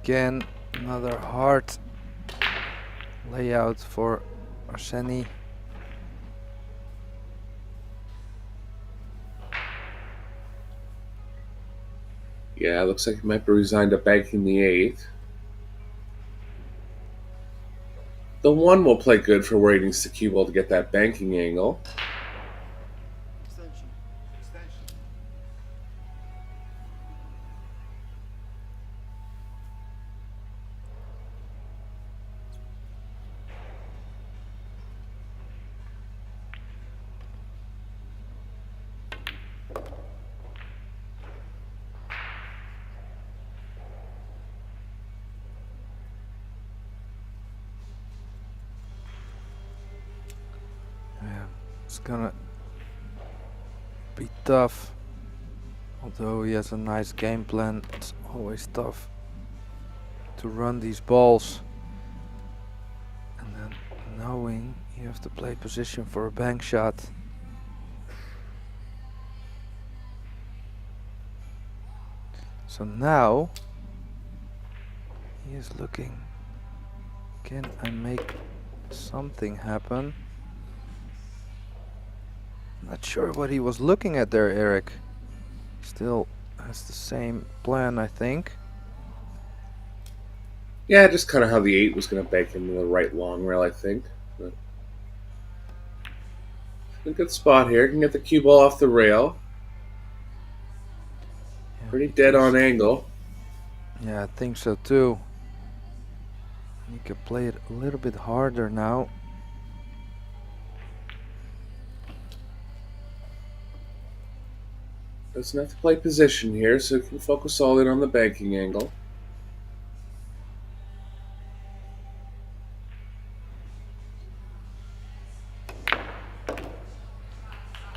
again, another hard layout for Arseni. Yeah, looks like he might be resigned to banking the 8. The 1 will play good for where he needs the cue ball to get that banking angle. Yeah, it's gonna be tough. Although he has a nice game plan, it's always tough to run these balls. And then knowing you have to play position for a bank shot. So now he is looking, can I make something happen? Not sure what he was looking at there, Eric. Still has the same plan, I think. Yeah, just kind of how the 8 was going to bank him in the right long rail, I think. But a good spot here. Can get the cue ball off the rail. Yeah, Pretty dead on angle. Yeah, I think so too. You can play it a little bit harder now. Doesn't have to play position here, so he can focus all in on the banking angle.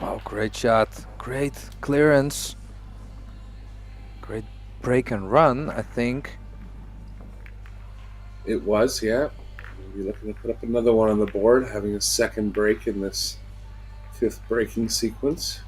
Wow, great shot. Great clearance. Great break and run, I think. It was, yeah. Maybe looking to put up another one on the board, having a second break in this 5th breaking sequence.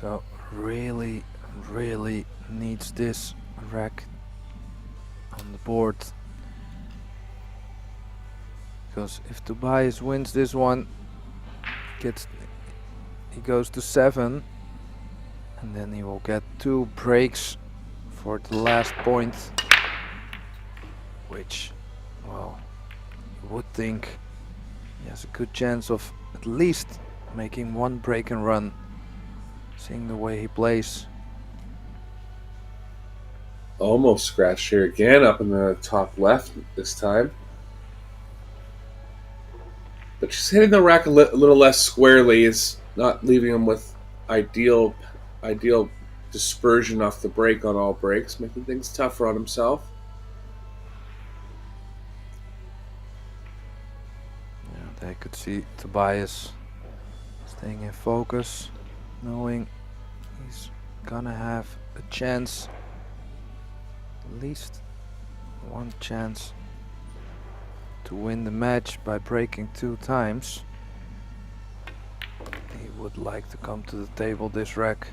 So really needs this rack on the board. Because if Tobias wins this one, he goes to 7, and then he will get 2 breaks for the last point, which, well, you would think He has a good chance of at least making one break and run, seeing the way he plays. Almost scratched here again, up in the top left this time. But just hitting the rack a little less squarely is not leaving him with ideal dispersion off the break on all breaks, making things tougher on himself. Yeah, they could see Tobias staying in focus, knowing he's gonna have a chance, at least one chance, to win the match by breaking 2 times. He would like to come to the table this rack.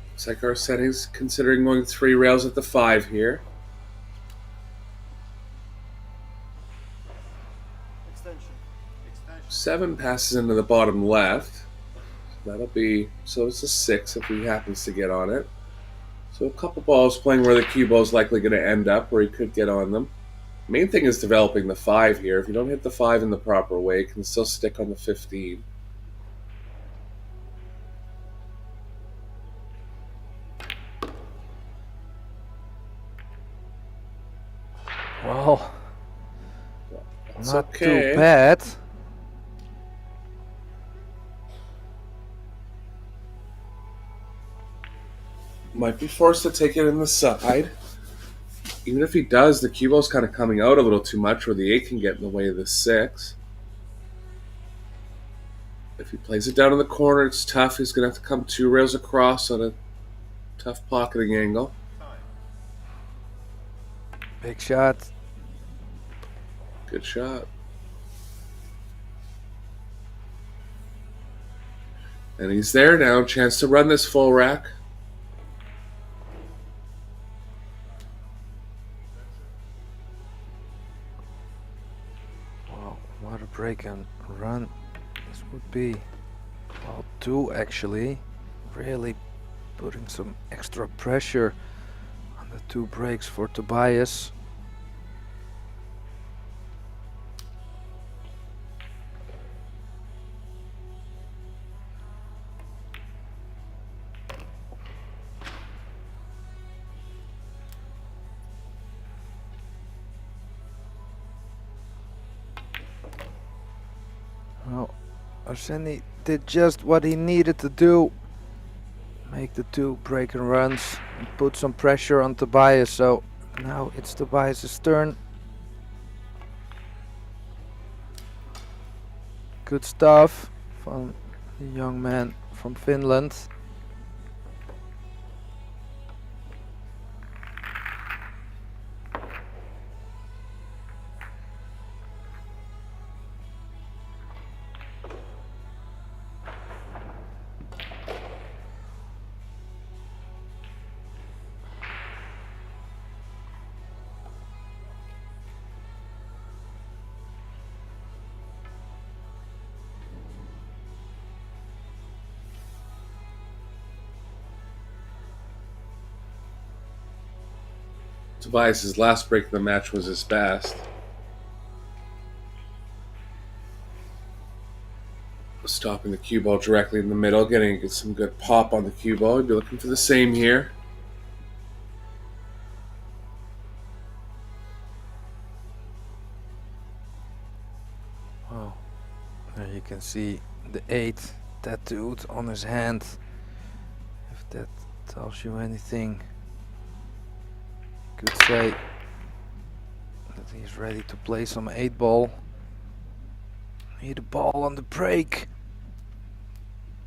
Looks like Arsenij's considering going 3 rails at the 5 here. Extension. 7 passes into the bottom left. That'll be, so it's a 6 if he happens to get on it. So a couple balls playing where the cue ball is likely going to end up, where he could get on them. Main thing is developing the 5 here. If you don't hit the 5 in the proper way, it can still stick on the 15. Well, That's not okay. too bad. Might be forced to take it in the side. Even if he does, the cue ball's kind of coming out a little too much, where the 8 can get in the way of the 6. If he plays it down in the corner, it's tough. He's going to have to come 2 rails across on a tough pocketing angle. Big shot. Good shot. And he's there now. Chance to run this full rack. Wow, what a break and run this would be. Well, 2 actually. Really putting some extra pressure on the 2 breaks for Tobias. Well, Arsenij did just what he needed to do. Make the 2 break and runs and put some pressure on Tobias. So now it's Tobias' turn. Good stuff from the young man from Finland. Tobias' last break of the match was his best. Stopping the cue ball directly in the middle, getting some good pop on the cue ball. He'd be looking for the same here. Wow, there you can see the 8 tattooed on his hand, if that tells you anything. Could say that he's ready to play some 8-ball. Need a ball on the break.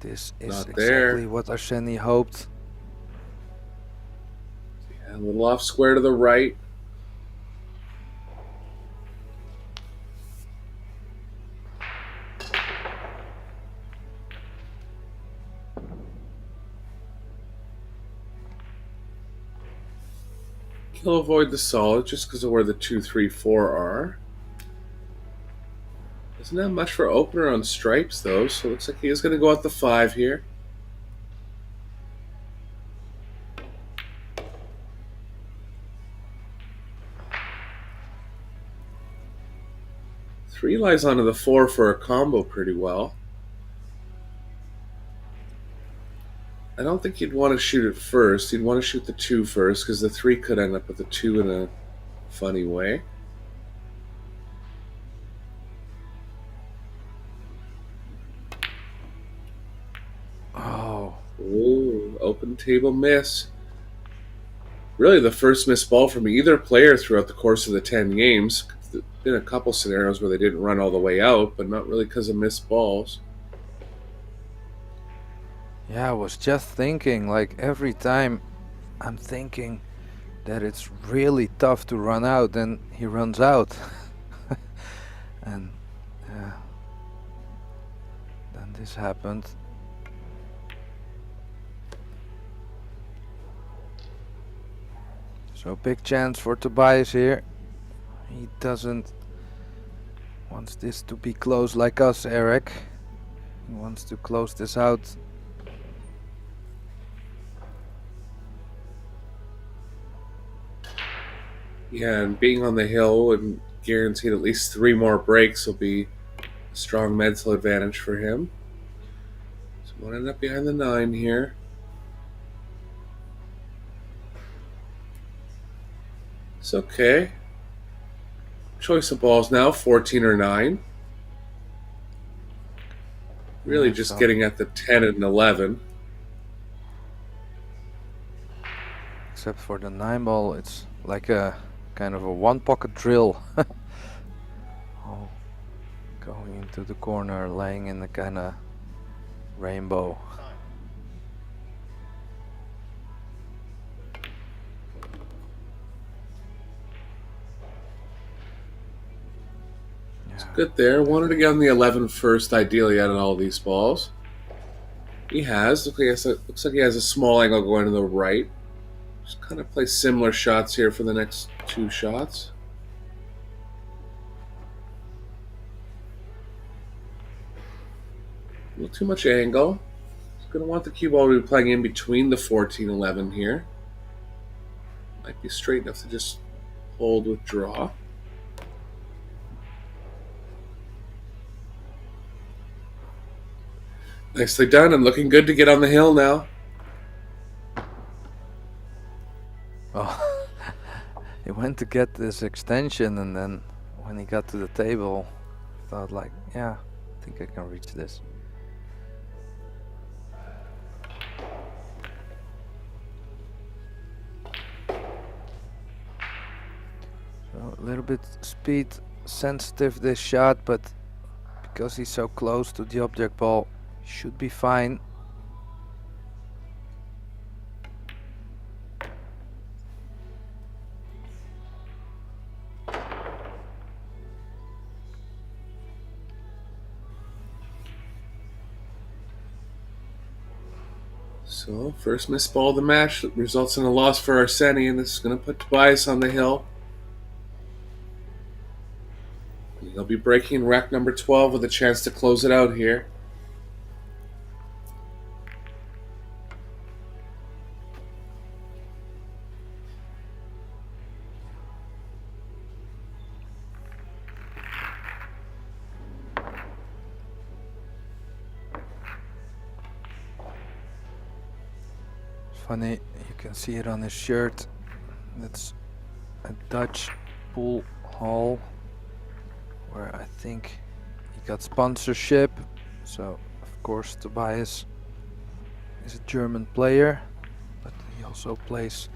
This is Not exactly there. what Arsenij hoped. Yeah, a little off square to the right. He'll avoid the solid just because of where the 2, 3, 4 are. Doesn't have much for opener on stripes though, so it looks like he is going to go at the 5 here. 3 lies onto the 4 for a combo pretty well. I don't think you'd want to shoot it first. You'd want to shoot the 2 first because the 3 could end up with the 2 in a funny way. Oh. Ooh, open table miss. Really the first missed ball from either player throughout the course of the 10 games. There's been a couple scenarios where they didn't run all the way out, but not really because of missed balls. Yeah, I was just thinking, like every time I'm thinking that it's really tough to run out, then he runs out. And then this happened. So big chance for Tobias here. He doesn't wants this to be close like us, Eric. He wants to close this out. Yeah, and being on the hill and guaranteed at least 3 more breaks will be a strong mental advantage for him. So we'll end up behind the 9 here. It's okay. Choice of balls now, 14 or 9. Really Yeah, just so getting at the 10 and 11. except for the 9 ball, it's like a kind of a one pocket drill. Oh, going into the corner, laying in the kind of rainbow. Good there. Wanted to get on the 11 first, ideally, out of all these balls. He has. Looks like he has a small angle going to the right. Just kind of play similar shots here for the next 2 shots. A little too much angle. He's going to want the cue ball to be playing in between the 14-11 here. Might be straight enough to just hold with draw. Nicely done, and looking good to get on the hill now. Oh, he went to get this extension, and then when he got to the table, thought like, yeah, I think I can reach this. So a little bit speed sensitive this shot, but because he's so close to the object ball, should be fine. So, first missed ball of the match results in a loss for Arseni, and this is going to put Tobias on the hill. He'll be breaking rack number 12 with a chance to close it out here. Funny, you can see it on his shirt. That's a Dutch pool hall where I think he got sponsorship. So of course Tobias is a German player, but he also plays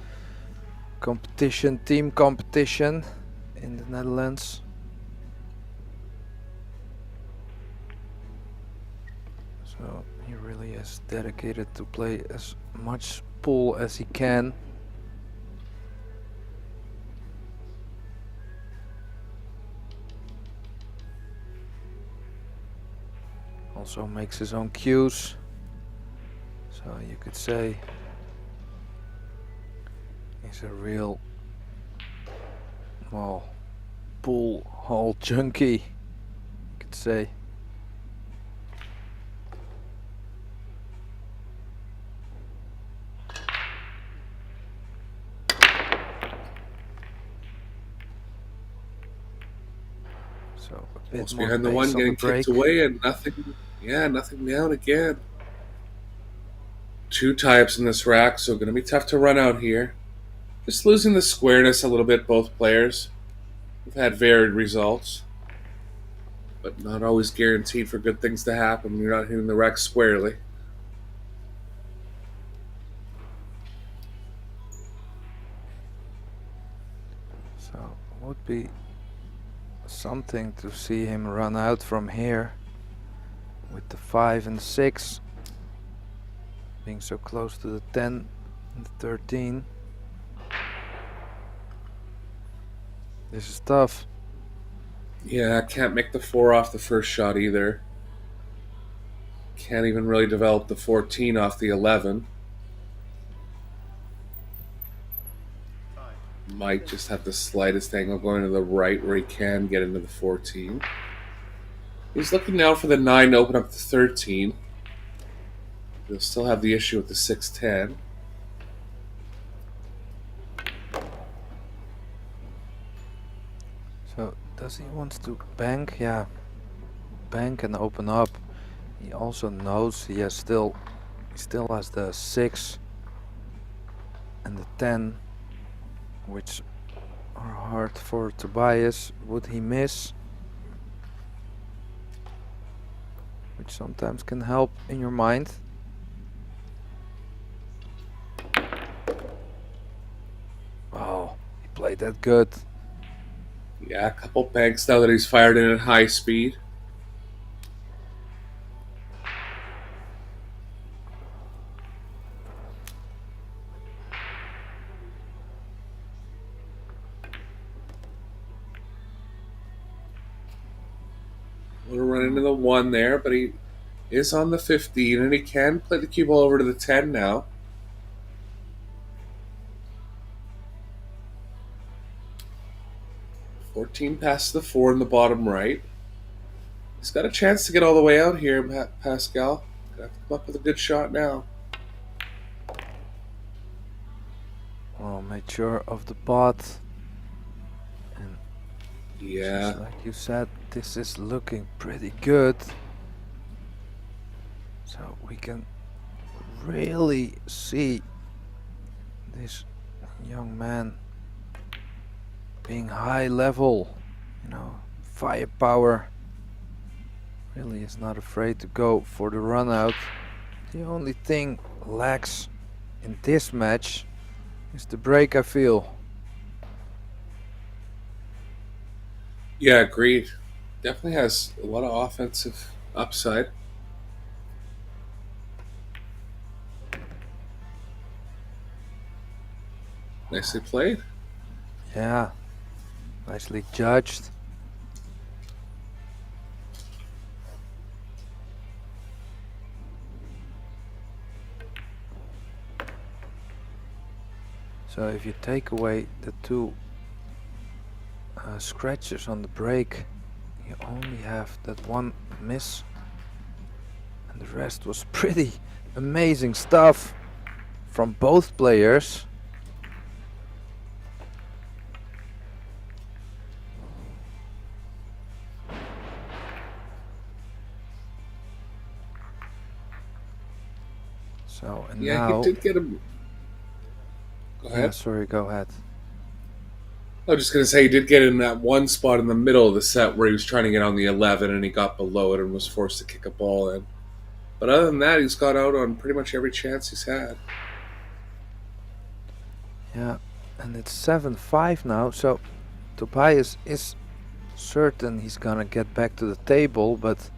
competition, team competition in the Netherlands. So he really is dedicated to play as much pool as he can. Also makes his own cues, so you could say he's a real, well, pool hall junkie, you could say. So a bit Almost more behind the pace one, on getting the break. kicked away, and nothing. Yeah, nothing down again. 2 tie-ups in this rack, so going to be tough to run out here. Just losing the squareness a little bit, both players. We've had varied results, but not always guaranteed for good things to happen when you're not hitting the rack squarely. So would be something to see him run out from here with the 5 and 6 being so close to the 10 and the 13. This is tough. Yeah, I can't make the 4 off the first shot either. Can't even really develop the 14 off the 11. Might just have the slightest angle going to the right where he can get into the 14. He's looking now for the 9 to open up the 13. He'll still have the issue with the 6-10. So does he want to bank? Yeah, bank and open up. He also knows he still has the 6 and the 10, which are hard for Tobias. Would he miss? Which sometimes can help in your mind. Oh, he played that good. Yeah, a couple banks now that he's fired in at high speed. We'll run into the 1 there, but he is on the 15, and he can play the cue ball over to the 10 now. Past the 4 in the bottom right. He's got a chance to get all the way out here, Pascal. Gonna have to come up with a good shot now. Well, made sure of the pot. And Yeah. just like you said, this is looking pretty good. So we can really see this young man being high level, you know, firepower. Really is not afraid to go for the run out. The only thing lacks in this match is the break, I feel. Yeah, agreed. Definitely has a lot of offensive upside. Nicely played. Yeah, nicely judged. So if you take away the 2 scratches on the break, you only have that 1 miss, and the rest was pretty amazing stuff from both players. So and Yeah, now, he did get him. Go ahead. yeah, sorry, go ahead. I was just going to say he did get in that one spot in the middle of the set where he was trying to get on the 11 and he got below it and was forced to kick a ball in. But other than that, he's got out on pretty much every chance he's had. Yeah, and it's 7-5 now, so Tobias is certain he's gonna get back to the table, but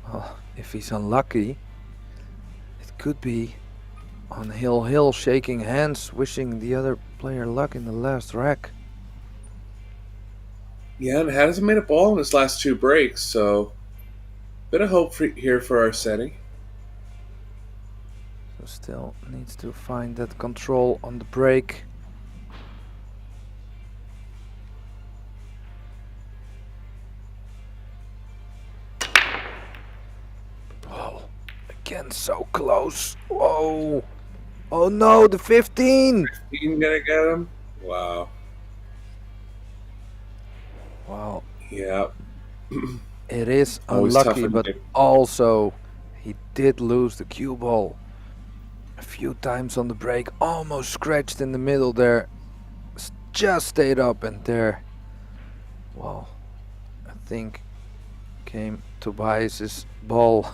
well, if he's unlucky, it could be on hill, shaking hands, wishing the other player luck in the last rack. Yeah, and hasn't made a ball in his last 2 breaks, so bit of hope here for our setting. So still needs to find that control on the break. Oh, again so close. Whoa. Oh no, the 15! 15 gonna get him? Wow. Wow. Yeah. It is Always tough unlucky, when but you- also he did lose the cue ball a few times on the break. Almost scratched in the middle there. Just stayed up, and there, well, I think came Tobias's ball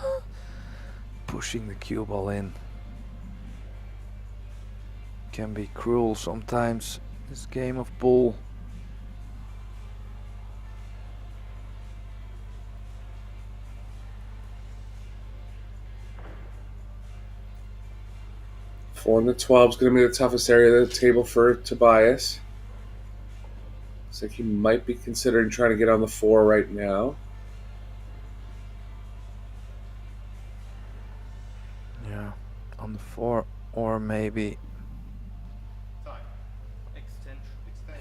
pushing the cue ball in. Can be cruel sometimes, this game of pool. Four and the 12 is going to be the toughest area of the table for Tobias. Looks like he might be considering trying to get on the 4 right now. Yeah, on the 4, or maybe.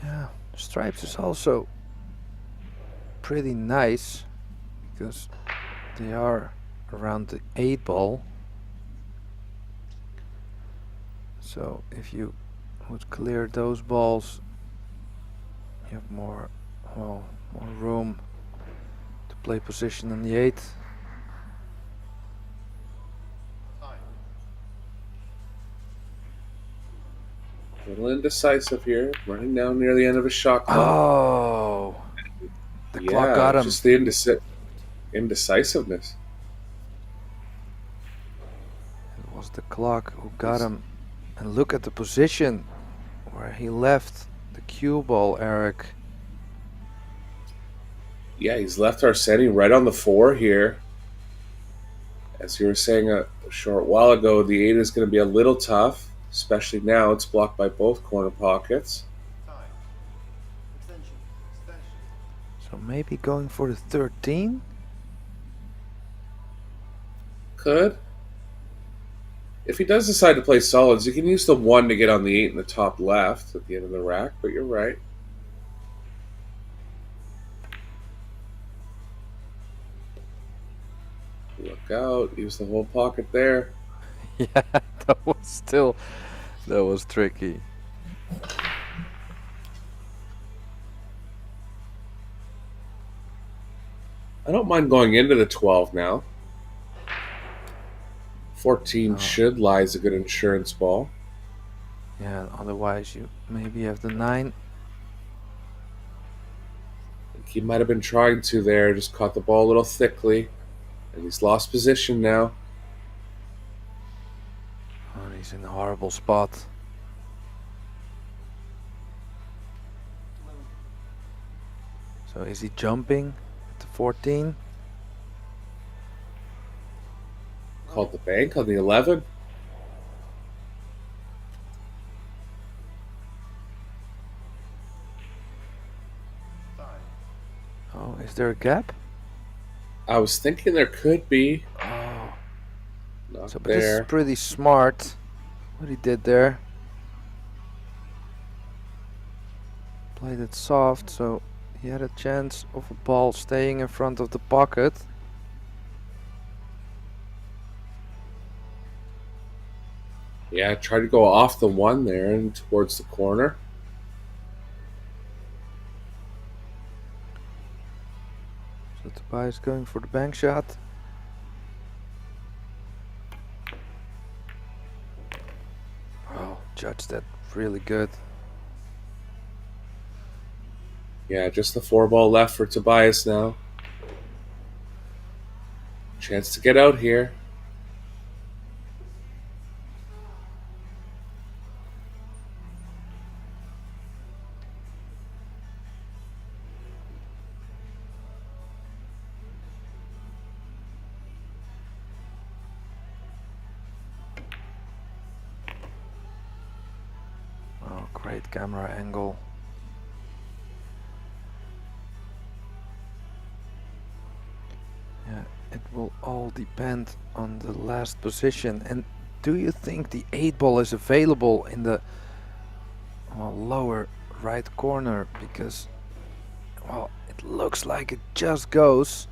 Yeah, stripes is also pretty nice because they are around the 8 ball. So if you would clear those balls, you have more, well, more room to play position on the 8. A little indecisive here, running down near the end of his shot clock. Oh, the clock got him. Just the indecisiveness. It was the clock who got him. And look at the position where he left the cue ball, Eric. Yeah, he's left our setting right on the 4 here. As you were saying a short while ago, the 8 is going to be a little tough, especially now it's blocked by both corner pockets. So maybe going for the 13? Could. If he does decide to play solids, you can use the 1 to get on the 8 in the top left at the end of the rack, but you're right. Look out, use the whole pocket there. Yeah, that was tricky. I don't mind going into the 12 now. 14 Oh. should lie as a good insurance ball. Yeah, otherwise you maybe have the 9. I think he might have been trying to there, just caught the ball a little thickly. And he's lost position now. Oh, he's in a horrible spot. So is he jumping at the 14? Called the bank on the 11. Oh, is there a gap? I was thinking there could be. Oh, Not so but this is there. pretty smart what he did there. Played it soft, so he had a chance of a ball staying in front of the pocket. Yeah, tried to go off the 1 there and towards the corner. So Tobias going for the bank shot. Oh, judged that really good. Yeah, just the 4 ball left for Tobias now. Chance to get out here. Oh, great camera angle. Yeah, it will all depend on the last position. And do you think the 8 ball is available in the lower right corner? Because, well, it looks like it just goes.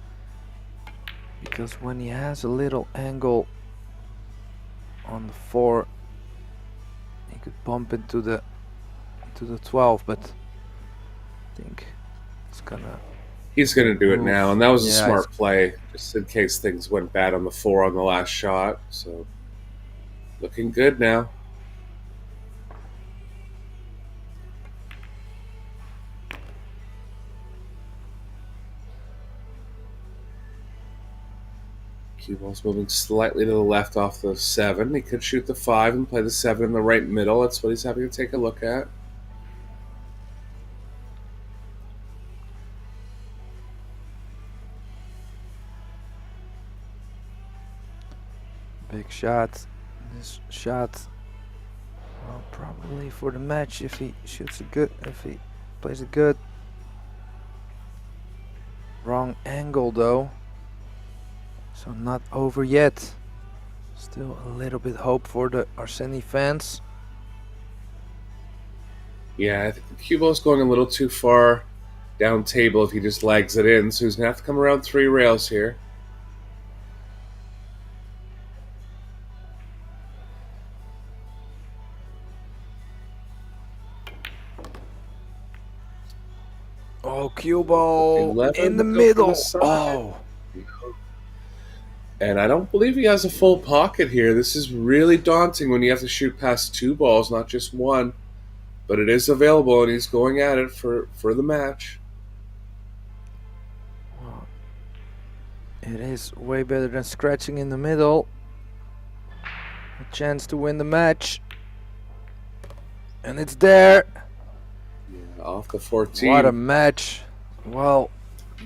Because when he has a little angle on the 4, he could bump into the 12, but I think it's gonna He's going to do it Oof. now, and that was a Yeah, smart play, just in case things went bad on the 4 on the last shot. So, looking good now. Cue ball's moving slightly to the left off the 7. He could shoot the 5 and play the 7 in the right middle. That's what he's having to take a look at. big shot. This shot, well, probably for the match if he shoots it good, if he plays it good. Wrong angle though, so not over yet. Still a little bit hope for the Arseni fans. Yeah, I think the cue ball's going a little too far down table if he just legs it in, so he's going to have to come around 3 rails here. Oh, cue ball 11, in the go for middle. the side. Oh, And I don't believe he has a full pocket here. This is really daunting when you have to shoot past 2 balls, not just 1. But it is available, and he's going at it for the match. well, it is way better than scratching in the middle. A chance to win the match, and it's there. Yeah, off the 14. What a match. Well,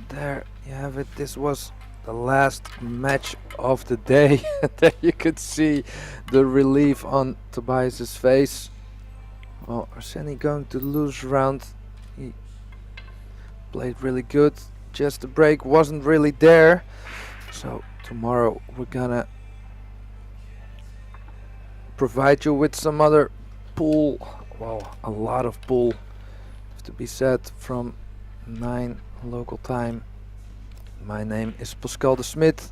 there you have it. This was the last match of the day. There you could see the relief on Tobias's face. Well, Arseni going to lose round. He played really good. Just the break wasn't really there. So tomorrow we're gonna provide you with some other pool. Well, a lot of pool to be said from 9 local time. My name is Pascal de Smit.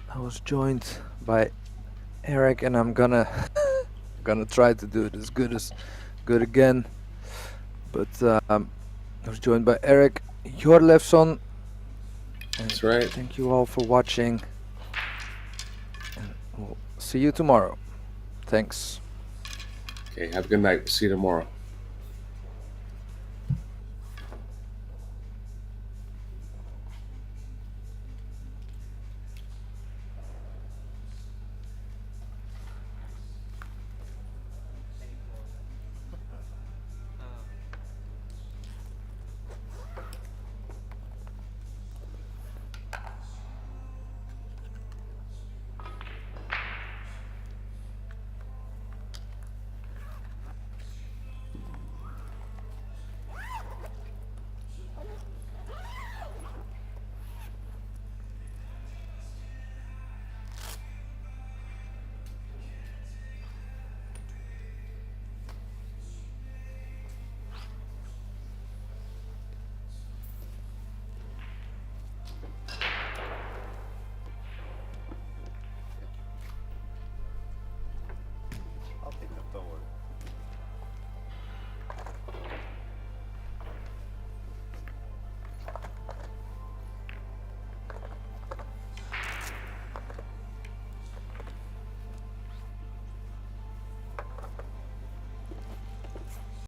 I was joined by Eric, and I'm gonna try to do it as good again. But I was joined by Eric Jorlefson. That's right. Thank you all for watching, and we'll see you tomorrow. Thanks. Okay, have a good night. We'll see you tomorrow.